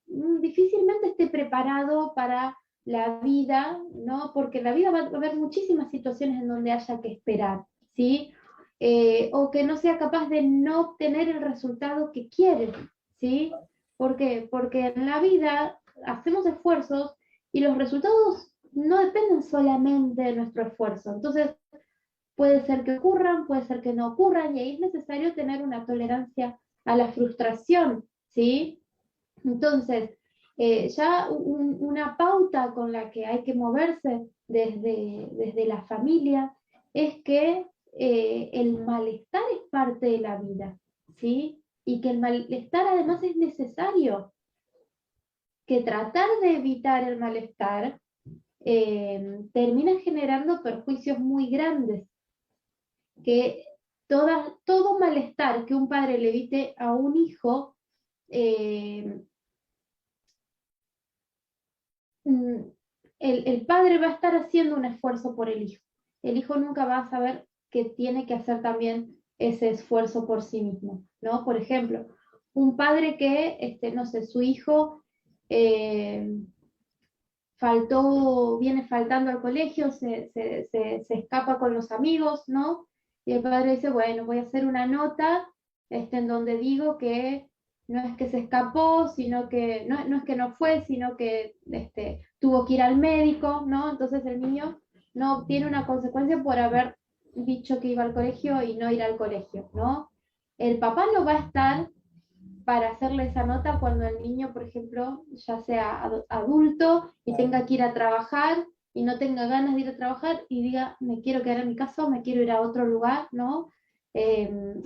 difícilmente esté preparado para la vida, ¿no? Porque en la vida va a haber muchísimas situaciones en donde haya que esperar, ¿sí? O que no sea capaz de no obtener el resultado que quiere, ¿sí? ¿Por qué? Porque en la vida hacemos esfuerzos y los resultados no dependen solamente de nuestro esfuerzo. Entonces, puede ser que ocurran, puede ser que no ocurran, y ahí es necesario tener una tolerancia a la frustración, ¿sí? Entonces, ya una pauta con la que hay que moverse desde la familia es que el malestar es parte de la vida, ¿sí? Y que el malestar además es necesario, que tratar de evitar el malestar termina generando perjuicios muy grandes, que todo malestar que un padre le evite a un hijo, eh, mm, el padre va a estar haciendo un esfuerzo por el hijo. El hijo nunca va a saber que tiene que hacer también ese esfuerzo por sí mismo, ¿no? Por ejemplo, un padre que, no sé, su hijo eh, viene faltando al colegio, se escapa con los amigos, ¿no? Y el padre dice, bueno, voy a hacer una nota en donde digo que no es que se escapó, sino que no es que no fue, sino que tuvo que ir al médico, ¿no? Entonces el niño no obtiene una consecuencia por haber dicho que iba al colegio y no ir al colegio, ¿no? El papá no va a estar para hacerle esa nota cuando el niño, por ejemplo, ya sea adulto y tenga que ir a trabajar y no tenga ganas de ir a trabajar y diga, me quiero quedar en mi casa o me quiero ir a otro lugar, ¿no?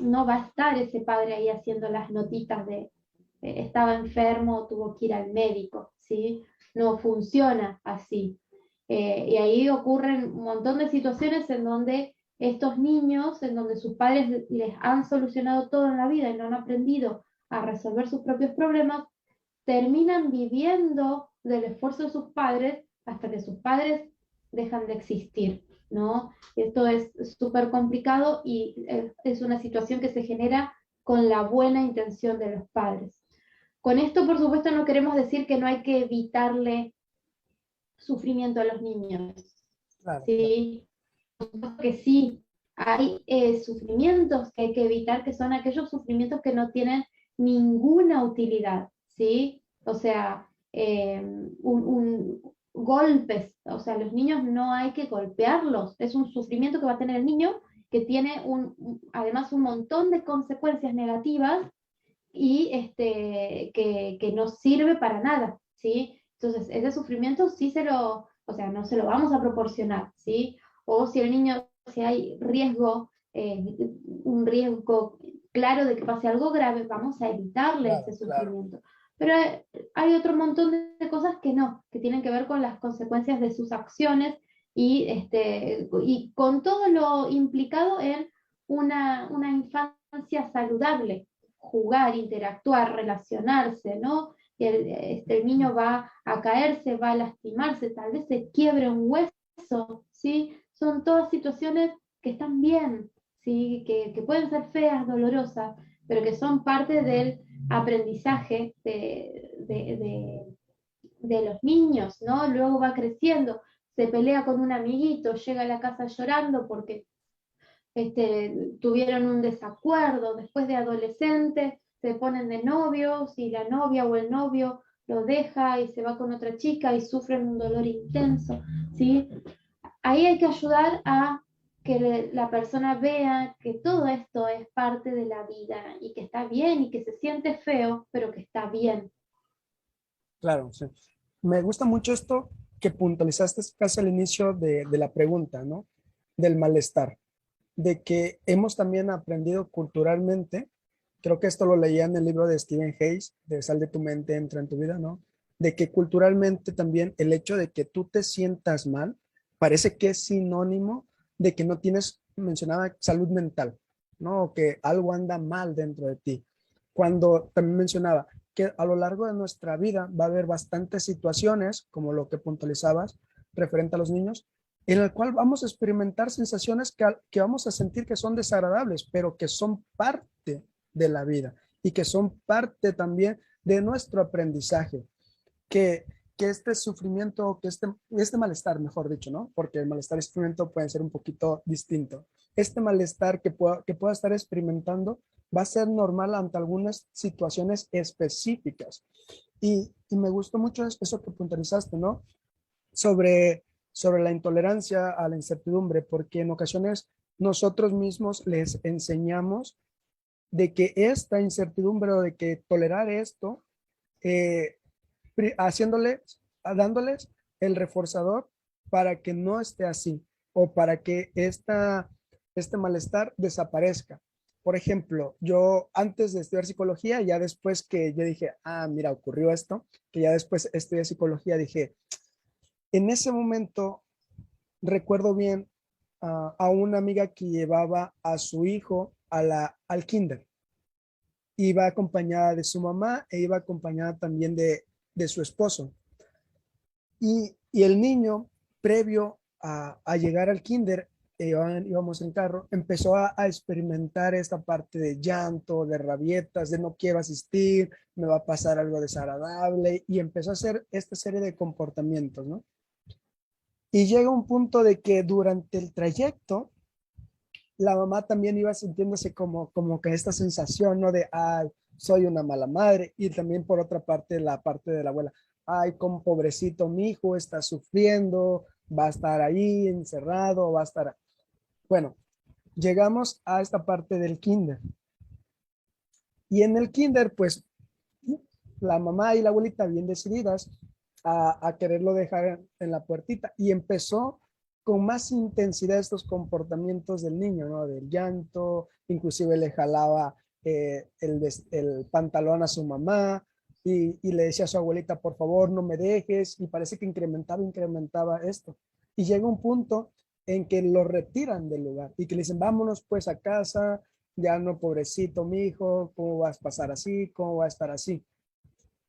No va a estar ese padre ahí haciendo las notitas de estaba enfermo, tuvo que ir al médico, ¿sí? No funciona así. Y ahí ocurren un montón de situaciones en donde estos niños, en donde sus padres les han solucionado todo en la vida y no han aprendido a resolver sus propios problemas, terminan viviendo del esfuerzo de sus padres hasta que sus padres dejan de existir, ¿no? Esto es súper complicado y es una situación que se genera con la buena intención de los padres. Con esto, por supuesto, no queremos decir que no hay que evitarle sufrimiento a los niños, Claro, claro. ¿sí? Que sí, hay sufrimientos que hay que evitar, que son aquellos sufrimientos que no tienen ninguna utilidad, ¿sí? O sea, golpes, o sea, los niños no hay que golpearlos, es un sufrimiento que va a tener el niño que tiene además un montón de consecuencias negativas y que no sirve para nada, ¿sí? Entonces, ese sufrimiento sí o sea, no se lo vamos a proporcionar, ¿sí? O si el niño, si hay riesgo, un riesgo claro de que pase algo grave, vamos a evitarle ese Claro, claro. sufrimiento. Pero hay otro montón de cosas que no, que tienen que ver con las consecuencias de sus acciones y con todo lo implicado en una infancia saludable, jugar, interactuar, relacionarse, ¿no? El niño va a caerse, va a lastimarse, tal vez se quiebre un hueso, ¿sí? Son todas situaciones que están bien, ¿sí? Que pueden ser feas, dolorosas, pero que son parte del aprendizaje de los niños, ¿no? Luego va creciendo, se pelea con un amiguito, llega a la casa llorando porque tuvieron un desacuerdo, después de adolescentes se ponen de novios y la novia o el novio lo deja y se va con otra chica y sufren un dolor intenso, ¿sí? Ahí hay que ayudar a que la persona vea que todo esto es parte de la vida y que está bien y que se siente feo, pero que está bien. Claro, sí. Me gusta mucho esto que puntualizaste casi al inicio de la pregunta, ¿no? Del malestar, de que hemos también aprendido culturalmente, creo que esto lo leía en el libro de Stephen Hayes, de Sal de tu mente, entra en tu vida, ¿no? De que culturalmente también el hecho de que tú te sientas mal parece que es sinónimo de que no tienes, mencionaba, salud mental, ¿no? O que algo anda mal dentro de ti. Cuando también mencionaba que a lo largo de nuestra vida va a haber bastantes situaciones, como lo que puntualizabas, referente a los niños, en el cual vamos a experimentar sensaciones que vamos a sentir que son desagradables, pero que son parte de la vida y que son parte también de nuestro aprendizaje. Que, que este sufrimiento, que este malestar, mejor dicho, ¿no? Porque el malestar y sufrimiento pueden ser un poquito distintos. Este malestar que pueda estar experimentando va a ser normal ante algunas situaciones específicas. Y me gustó mucho eso que puntualizaste, ¿no? Sobre la intolerancia a la incertidumbre, porque en ocasiones nosotros mismos les enseñamos de que esta incertidumbre o de que tolerar esto, eh, haciéndoles, dándoles el reforzador para que no esté así o para que este malestar desaparezca. Por ejemplo, yo antes de estudiar psicología, ya después que yo dije, ah, mira, ocurrió esto, que ya después estudié psicología, dije, en ese momento recuerdo bien a una amiga que llevaba a su hijo al kinder. Iba acompañada de su mamá e iba acompañada también de su esposo. Y el niño, previo a llegar al kinder, íbamos en carro, empezó a experimentar esta parte de llanto, de rabietas, de no quiero asistir, me va a pasar algo desagradable, y empezó a hacer esta serie de comportamientos, ¿no? Y llega un punto de que durante el trayecto, la mamá también iba sintiéndose como que esta sensación, ¿no? De, ay, soy una mala madre. Y también por otra parte, la parte de la abuela, ay, como pobrecito mi hijo está sufriendo, va a estar ahí encerrado, va a estar... Bueno, llegamos a esta parte del kinder. Y en el kinder, pues, la mamá y la abuelita bien decididas a quererlo dejar en la puertita. Y empezó con más intensidad estos comportamientos del niño, ¿no? Del llanto, inclusive le jalaba el pantalón a su mamá y le decía a su abuelita, por favor, no me dejes, y parece que incrementaba esto. Y llega un punto en que lo retiran del lugar y que le dicen, vámonos pues a casa, ya no, pobrecito mi hijo, ¿cómo vas a pasar así? ¿Cómo va a estar así?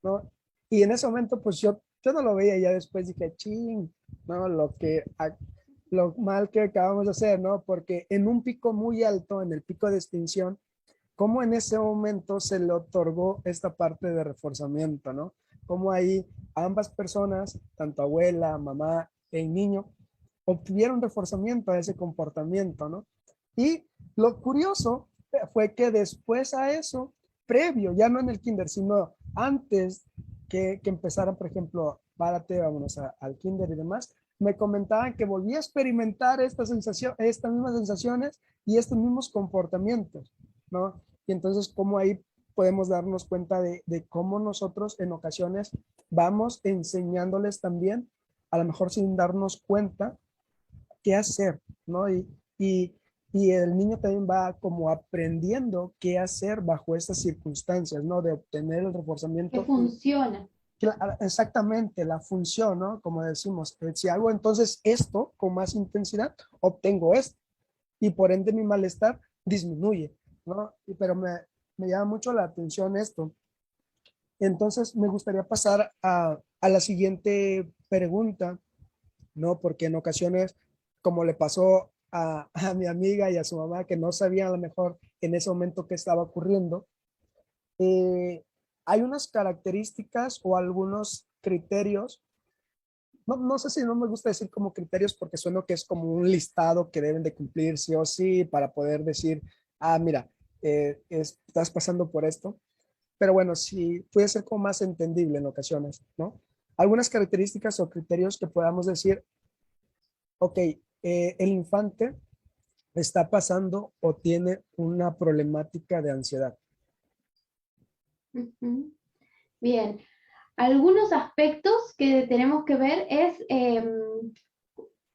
¿No? Y en ese momento, pues yo no lo veía, ya después dije, ching, ¿no? Lo mal que acabamos de hacer, ¿no? Porque en un pico muy alto, en el pico de extinción, cómo en ese momento se le otorgó esta parte de reforzamiento, ¿no? Cómo ahí ambas personas, tanto abuela, mamá e niño, obtuvieron reforzamiento a ese comportamiento, ¿no? Y lo curioso fue que después a eso, previo, ya no en el kinder, sino antes que empezaran, por ejemplo, párate, vámonos al kinder y demás, me comentaban que volví a experimentar estas mismas sensaciones y estos mismos comportamientos, ¿no? Y entonces, cómo ahí podemos darnos cuenta de cómo nosotros en ocasiones vamos enseñándoles también, a lo mejor sin darnos cuenta, qué hacer, ¿no? Y, y el niño también va como aprendiendo qué hacer bajo estas circunstancias, ¿no? De obtener el Que reforzamiento. funciona. Exactamente, la función, ¿no? Como decimos, si hago entonces esto con más intensidad, obtengo esto y por ende mi malestar disminuye, ¿no? Pero me llama mucho la atención esto. Entonces me gustaría pasar a la siguiente pregunta, ¿no? Porque en ocasiones, como le pasó a mi amiga y a su mamá, que no sabían a lo mejor en ese momento qué estaba ocurriendo, eh, hay unas características o algunos criterios, no sé si no me gusta decir como criterios porque suena que es como un listado que deben de cumplir sí o sí para poder decir, ah, mira, estás pasando por esto, pero bueno, sí puede ser como más entendible en ocasiones, ¿no? Algunas características o criterios que podamos decir, ok, el infante está pasando o tiene una problemática de ansiedad. Ujú. Bien, Algunos aspectos que tenemos que ver es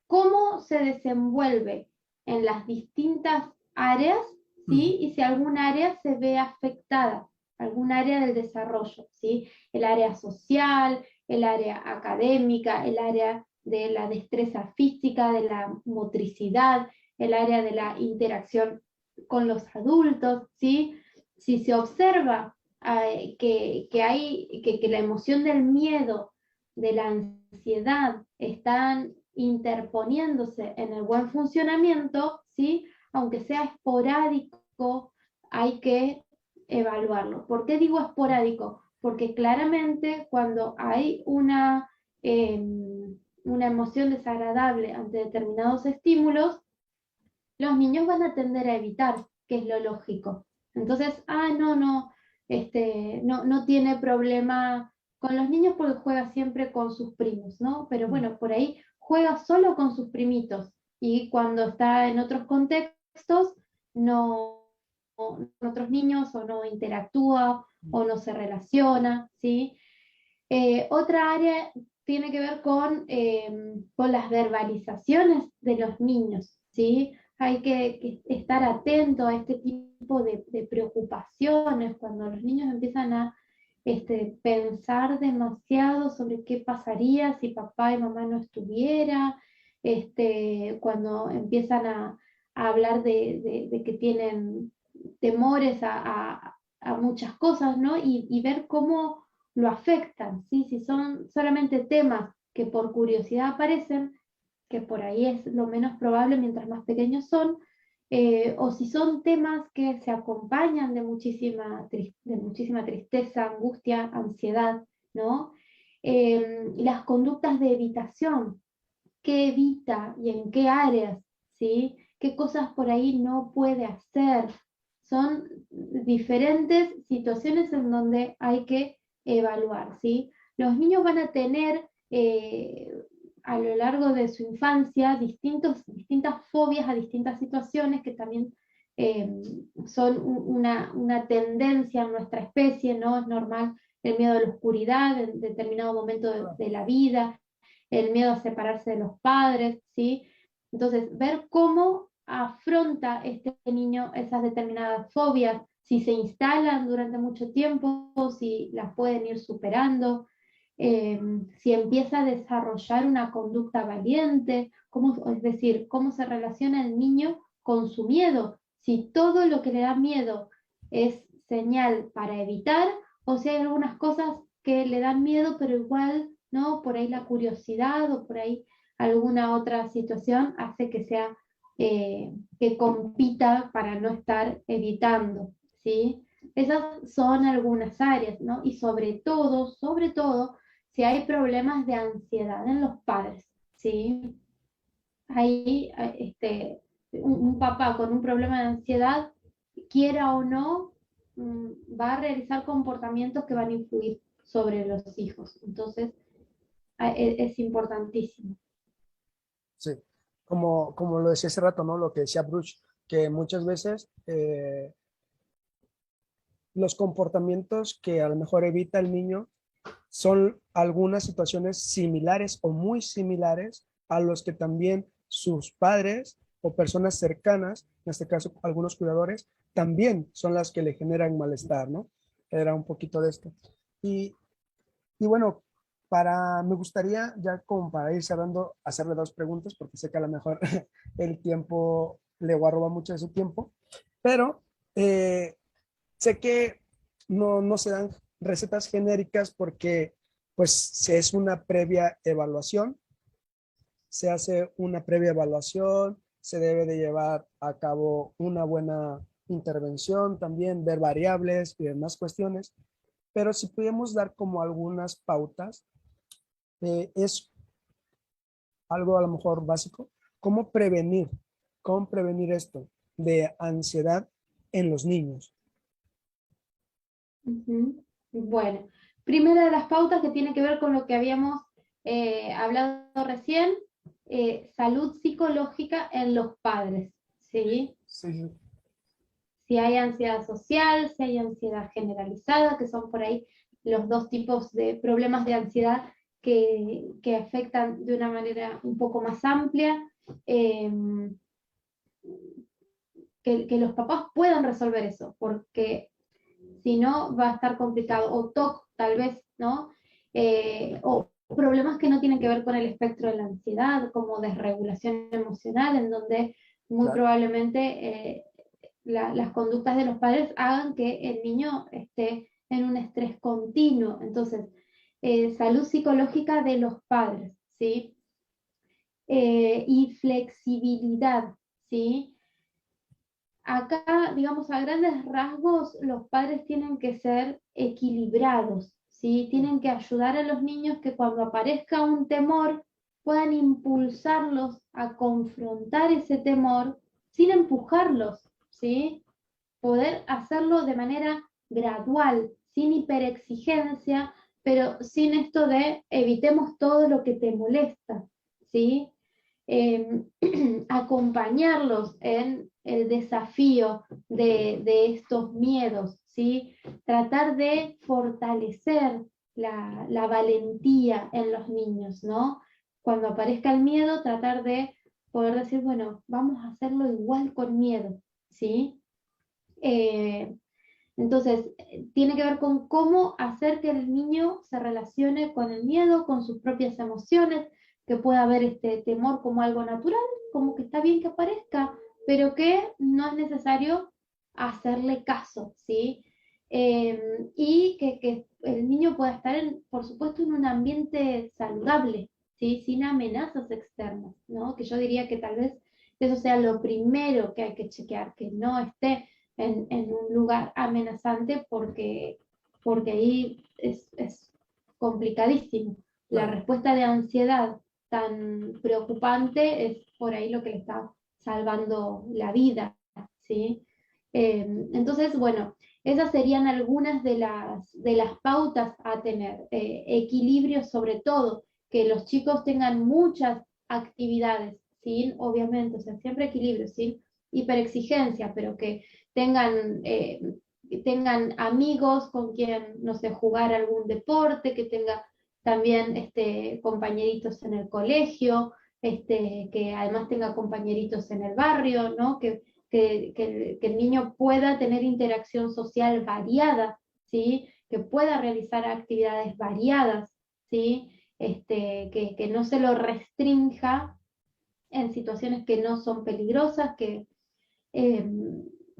cómo se desenvuelve en las distintas áreas, Ujú. ¿sí? Y si algún área se ve afectada, algún área del desarrollo, ¿sí? El área social, el área académica, el área de la destreza física, de la motricidad, el área de la interacción con los adultos, ¿sí? Si se observa que la emoción del miedo, de la ansiedad, están interponiéndose en el buen funcionamiento, ¿sí? Aunque sea esporádico, hay que evaluarlo. ¿Por qué digo esporádico? Porque claramente cuando hay una emoción desagradable ante determinados estímulos, los niños van a tender a evitar, que es lo lógico. Entonces, no tiene problema con los niños porque juega siempre con sus primos, ¿no? Pero bueno, por ahí juega solo con sus primitos y cuando está en otros contextos, no, con otros niños o no interactúa o no se relaciona, ¿sí? Otra área tiene que ver con las verbalizaciones de los niños, ¿sí? Hay que estar atento a este tipo de preocupaciones cuando los niños empiezan a pensar demasiado sobre qué pasaría si papá y mamá no estuviera, cuando empiezan a hablar de que tienen temores a muchas cosas, ¿no? Y ver cómo lo afectan, ¿sí? Si son solamente temas que por curiosidad aparecen, que por ahí es lo menos probable mientras más pequeños son, o si son temas que se acompañan de muchísima tristeza, angustia, ansiedad, ¿no? Las conductas de evitación, qué evita y en qué áreas, ¿sí? ¿Qué cosas por ahí no puede hacer? Son diferentes situaciones en donde hay que evaluar, ¿sí? Los niños van a tener a lo largo de su infancia distintas fobias a distintas situaciones que también eh, son una tendencia en nuestra especie, ¿no? Es normal el miedo a la oscuridad en determinado momento de la vida, el miedo a separarse de los padres, ¿sí? Entonces, ver cómo afronta este niño esas determinadas fobias, si se instalan durante mucho tiempo, si las pueden ir superando, si empieza a desarrollar una conducta valiente, es decir, cómo se relaciona el niño con su miedo, si todo lo que le da miedo es señal para evitar o si hay algunas cosas que le dan miedo, pero igual, ¿no? Por ahí la curiosidad o por ahí alguna otra situación hace que sea, que compita para no estar evitando, ¿sí? Esas son algunas áreas, ¿no? Y sobre todo, si hay problemas de ansiedad en los padres, ¿sí? Ahí, un papá con un problema de ansiedad, quiera o no, va a realizar comportamientos que van a influir sobre los hijos. Entonces, es importantísimo. Sí, como lo decía hace rato, ¿no? Lo que decía Bruce, que muchas veces los comportamientos que a lo mejor evita el niño son algunas situaciones similares o muy similares a los que también sus padres o personas cercanas, en este caso algunos cuidadores, también son las que le generan malestar, ¿no? Era un poquito de esto. Y, y bueno, me gustaría ya como para ir cerrando, hacerle dos preguntas, porque sé que a lo mejor el tiempo le va a robar mucho de su tiempo, pero eh, sé que no se dan recetas genéricas porque pues se es una previa evaluación, se hace una previa evaluación, se debe de llevar a cabo una buena intervención, también ver variables y demás cuestiones, pero si pudiéramos dar como algunas pautas, es algo a lo mejor básico, cómo prevenir esto de ansiedad en los niños. Ujú. Bueno, primera de las pautas que tiene que ver con lo que habíamos hablado recién, salud psicológica en los padres, ¿sí? Sí, sí. Si hay ansiedad social, si hay ansiedad generalizada, que son por ahí los dos tipos de problemas de ansiedad que afectan de una manera un poco más amplia, que los papás puedan resolver eso, porque si no va a estar complicado, o TOC tal vez, ¿no? O problemas que no tienen que ver con el espectro de la ansiedad, como desregulación emocional, en donde muy Claro. probablemente las conductas de los padres hagan que el niño esté en un estrés continuo. Entonces, salud psicológica de los padres, ¿sí? Y flexibilidad, ¿sí? Acá, digamos, a grandes rasgos, los padres tienen que ser equilibrados, ¿sí? Tienen que ayudar a los niños que cuando aparezca un temor puedan impulsarlos a confrontar ese temor sin empujarlos, ¿sí? Poder hacerlo de manera gradual, sin hiperexigencia, pero sin esto de evitemos todo lo que te molesta, ¿sí? Eh, acompañarlos en el desafío de estos miedos, ¿sí? Tratar de fortalecer la valentía en los niños, ¿no? Cuando aparezca el miedo, tratar de poder decir, bueno, vamos a hacerlo igual con miedo, ¿sí? Eh, entonces, tiene que ver con cómo hacer que el niño se relacione con el miedo, con sus propias emociones, que pueda ver este temor como algo natural, como que está bien que aparezca, pero que no es necesario hacerle caso, ¿sí? Y que el niño pueda estar, por supuesto, en un ambiente saludable, ¿sí? Sin amenazas externas, ¿no? Que yo diría que tal vez eso sea lo primero que hay que chequear, que no esté en un lugar amenazante porque ahí es complicadísimo. La Claro. respuesta de ansiedad tan preocupante es por ahí lo que le está salvando la vida, ¿sí? Entonces, bueno, esas serían algunas de las pautas a tener. Equilibrio sobre todo, que los chicos tengan muchas actividades, ¿sí? Obviamente, o sea, siempre equilibrio, ¿sí? Hiperexigencia, pero que tengan amigos con quien, no sé, jugar algún deporte, que tenga también compañeritos en el colegio, que además tenga compañeritos en el barrio, ¿no? Que el niño pueda tener interacción social variada, ¿sí? Que pueda realizar actividades variadas, ¿sí? Que no se lo restrinja en situaciones que no son peligrosas, eh,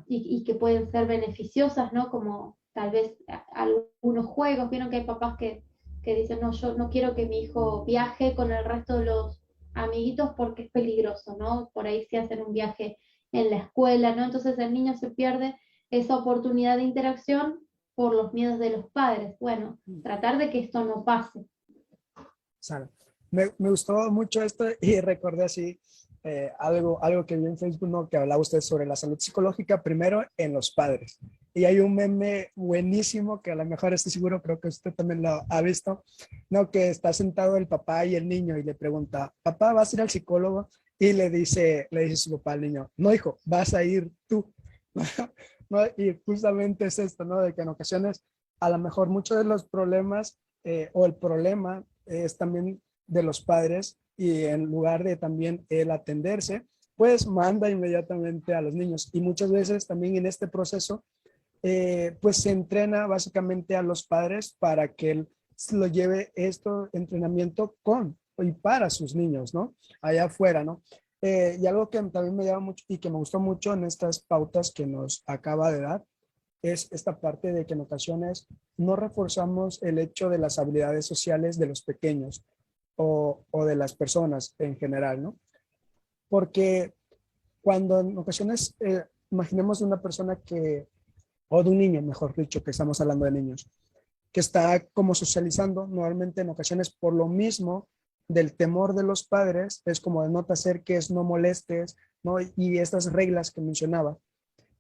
y que pueden ser beneficiosas, ¿no? Como tal vez algunos juegos, vieron que hay papás que dicen, no, yo no quiero que mi hijo viaje con el resto de los amiguitos porque es peligroso, ¿no? Por ahí se hacen un viaje en la escuela, ¿no? Entonces el niño se pierde esa oportunidad de interacción por los miedos de los padres. Bueno, tratar de que esto no pase. Sara, me gustó mucho esto y recordé así algo que vi en Facebook, ¿no? Que hablaba usted sobre la salud psicológica, primero en los padres. Y hay un meme buenísimo que a lo mejor estoy seguro, creo que usted también lo ha visto, ¿no? Que está sentado el papá y el niño y le pregunta, papá, ¿vas a ir al psicólogo? Y le dice su papá al niño, no, hijo, vas a ir tú. ¿No? Y justamente es esto, ¿no? De que en ocasiones a lo mejor muchos de los problemas o el problema es también de los padres y en lugar de también el atenderse, pues manda inmediatamente a los niños. Y muchas veces también en este proceso, pues se entrena básicamente a los padres para que él lo lleve esto entrenamiento con y para sus niños, ¿no? Allá afuera, ¿no? Y algo que también me llama mucho y que me gustó mucho en estas pautas que nos acaba de dar es esta parte de que en ocasiones no reforzamos el hecho de las habilidades sociales de los pequeños o de las personas en general, ¿no? Porque cuando en ocasiones, imaginemos una persona que, o de un niño, mejor dicho, que estamos hablando de niños, que está como socializando, normalmente en ocasiones por lo mismo del temor de los padres, es como de no te acerques, no molestes, ¿no? Y estas reglas que mencionaba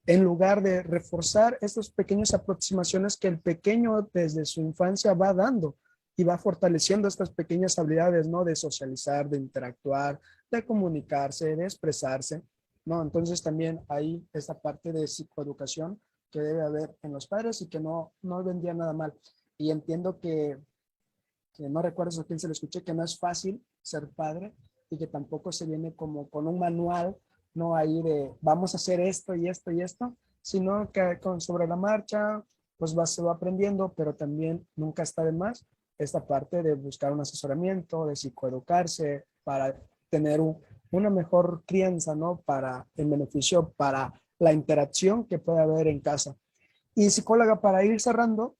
en lugar de reforzar estas pequeñas aproximaciones que el pequeño desde su infancia va dando y va fortaleciendo estas pequeñas habilidades, ¿no? De socializar, de interactuar, de comunicarse, de expresarse, ¿no? Entonces también hay esta parte de psicoeducación que debe haber en los padres y que no vendría nada mal. y entiendo que no recuerdo a quién se lo escuché, que no es fácil ser padre y que tampoco se viene como con un manual, no ahí de vamos a hacer esto y esto y esto, sino que sobre la marcha pues se va aprendiendo, pero también nunca está de más esta parte de buscar un asesoramiento, de psicoeducarse para tener una mejor crianza, ¿no? Para el beneficio, para la interacción que puede haber en casa. Y psicóloga, para ir cerrando,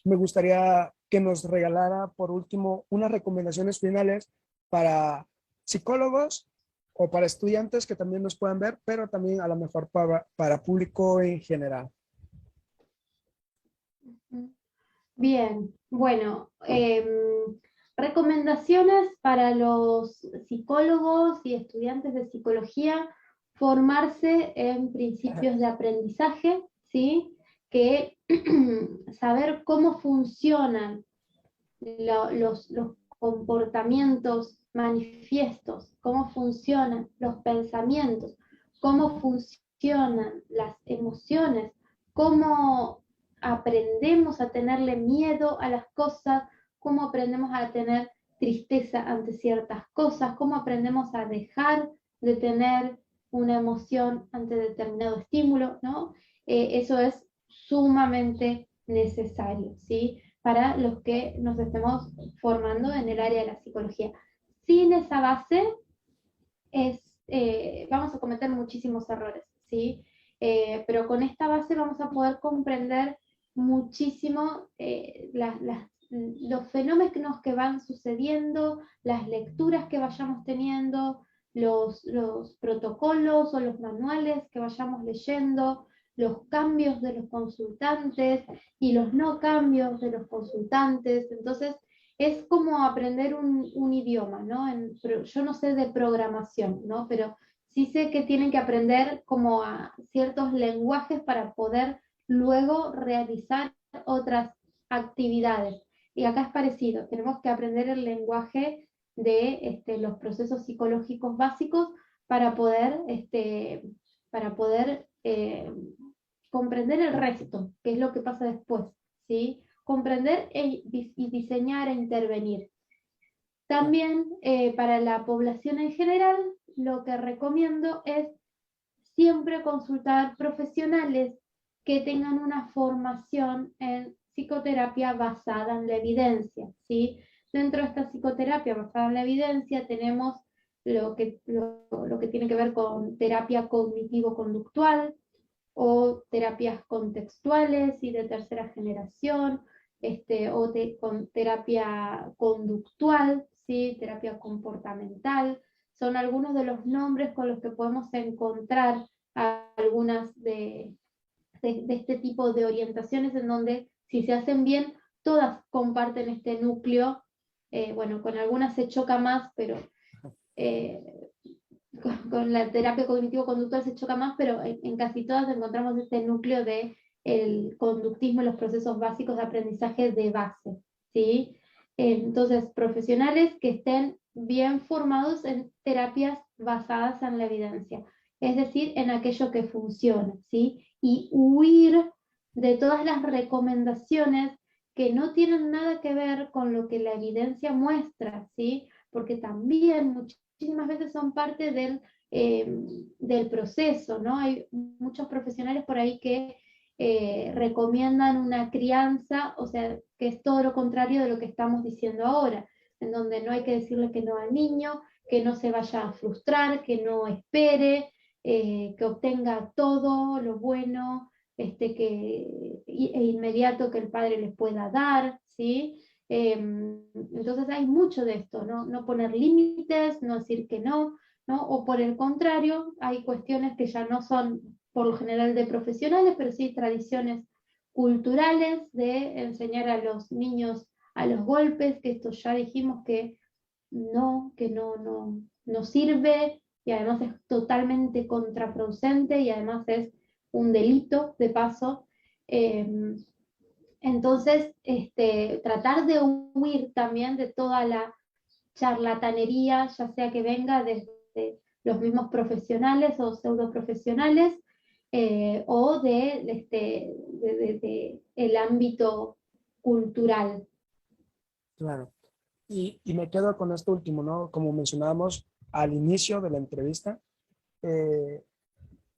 me gustaría que nos regalara por último unas recomendaciones finales para psicólogos o para estudiantes que también nos puedan ver, pero también a lo mejor para público en general. Bien, bueno, recomendaciones para los psicólogos y estudiantes de psicología: formarse en principios de aprendizaje, ¿sí? Que saber cómo funcionan los comportamientos manifiestos, cómo funcionan los pensamientos, cómo funcionan las emociones, cómo aprendemos a tenerle miedo a las cosas, cómo aprendemos a tener tristeza ante ciertas cosas, cómo aprendemos a dejar de tener una emoción ante determinado estímulo, ¿no? Eso es sumamente necesario, ¿sí? Para los que nos estemos formando en el área de la psicología. Sin esa base vamos a cometer muchísimos errores, ¿sí? Pero con esta base vamos a poder comprender muchísimo los fenómenos que van sucediendo, las lecturas que vayamos teniendo, los protocolos o los manuales que vayamos leyendo, los cambios de los consultantes y los no cambios de los consultantes. Entonces, es como aprender un idioma, ¿no? Yo no sé de programación, ¿no? Pero sí sé que tienen que aprender como a ciertos lenguajes para poder luego realizar otras actividades. Y acá es parecido, tenemos que aprender el lenguaje de los procesos psicológicos básicos para poder comprender el resto, que es lo que pasa después, ¿sí? Comprender y diseñar e intervenir. También para la población en general, lo que recomiendo es siempre consultar profesionales que tengan una formación en psicoterapia basada en la evidencia, ¿sí? Dentro de esta psicoterapia basada en la evidencia tenemos lo que tiene que ver con terapia cognitivo-conductual, o terapias contextuales y de tercera generación, con terapia conductual, ¿sí? Terapia comportamental. Son algunos de los nombres con los que podemos encontrar algunas de este tipo de orientaciones, en donde, si se hacen bien, todas comparten este núcleo. Bueno, con algunas se choca más, pero eh, con la terapia cognitivo-conductual se choca más, pero en casi todas encontramos este núcleo de el conductismo y los procesos básicos de aprendizaje de base, ¿sí? Entonces, profesionales que estén bien formados en terapias basadas en la evidencia, es decir, en aquello que funciona, ¿sí? Y huir de todas las recomendaciones que no tienen nada que ver con lo que la evidencia muestra, ¿sí? Porque también muchísimas veces son parte del proceso, ¿no? Hay muchos profesionales por ahí que recomiendan una crianza, o sea, que es todo lo contrario de lo que estamos diciendo ahora, en donde no hay que decirle que no al niño, que no se vaya a frustrar, que no espere, que obtenga todo lo bueno e inmediato que el padre les pueda dar, ¿sí? Entonces hay mucho de esto, ¿no? No poner límites, no decir que no, ¿no? O por el contrario, hay cuestiones que ya no son por lo general de profesionales, pero sí tradiciones culturales de enseñar a los niños a los golpes, que esto ya dijimos que no sirve, y además es totalmente contraproducente y además es un delito de paso. Entonces, tratar de huir también de toda la charlatanería, ya sea que venga desde los mismos profesionales o pseudo profesionales, o de el ámbito cultural. Claro. Y me quedo con esto último, ¿no? Como mencionábamos al inicio de la entrevista, eh,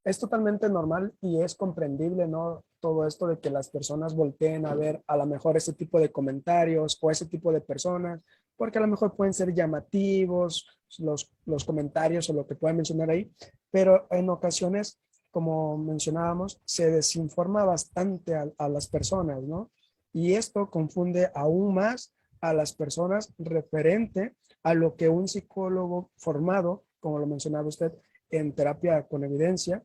es totalmente normal y es comprendible, ¿no? Todo esto de que las personas volteen a ver a lo mejor ese tipo de comentarios o ese tipo de personas, porque a lo mejor pueden ser llamativos los comentarios o lo que puedan mencionar ahí, pero en ocasiones, como mencionábamos, se desinforma bastante a las personas, ¿no? Y esto confunde aún más a las personas referente a lo que un psicólogo formado, como lo mencionaba usted, en terapia con evidencia,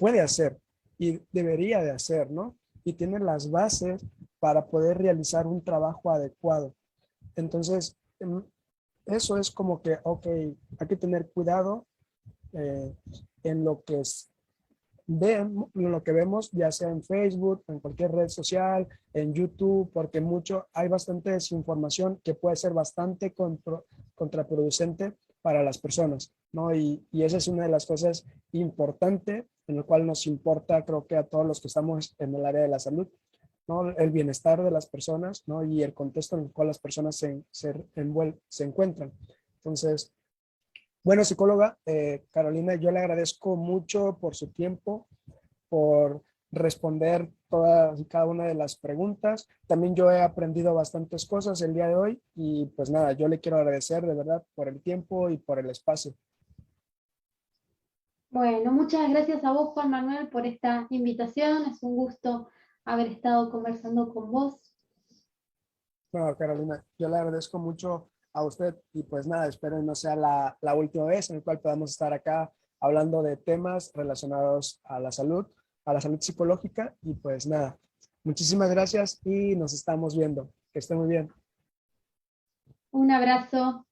puede hacer y debería de hacer, ¿no? Y tiene las bases para poder realizar un trabajo adecuado. Entonces, eso es como que, ok, hay que tener cuidado eh, en lo que en lo que vemos, ya sea en Facebook, en cualquier red social, en YouTube, porque hay bastante desinformación que puede ser bastante contraproducente para las personas, ¿no? Y esa es una de las cosas importantes en lo cual nos importa, creo que a todos los que estamos en el área de la salud, ¿no? El bienestar de las personas, ¿no? Y el contexto en el cual las personas se encuentran. Entonces, bueno, psicóloga, Carolina, yo le agradezco mucho por su tiempo, por responder todas y cada una de las preguntas. También yo he aprendido bastantes cosas el día de hoy y pues nada, yo le quiero agradecer de verdad por el tiempo y por el espacio. Bueno, muchas gracias a vos, Juan Manuel, por esta invitación. Es un gusto haber estado conversando con vos. Bueno, Carolina, yo le agradezco mucho a usted y pues nada, espero que no sea la última vez en la cual podamos estar acá hablando de temas relacionados a la salud psicológica y pues nada, muchísimas gracias y nos estamos viendo. Que esté muy bien. Un abrazo.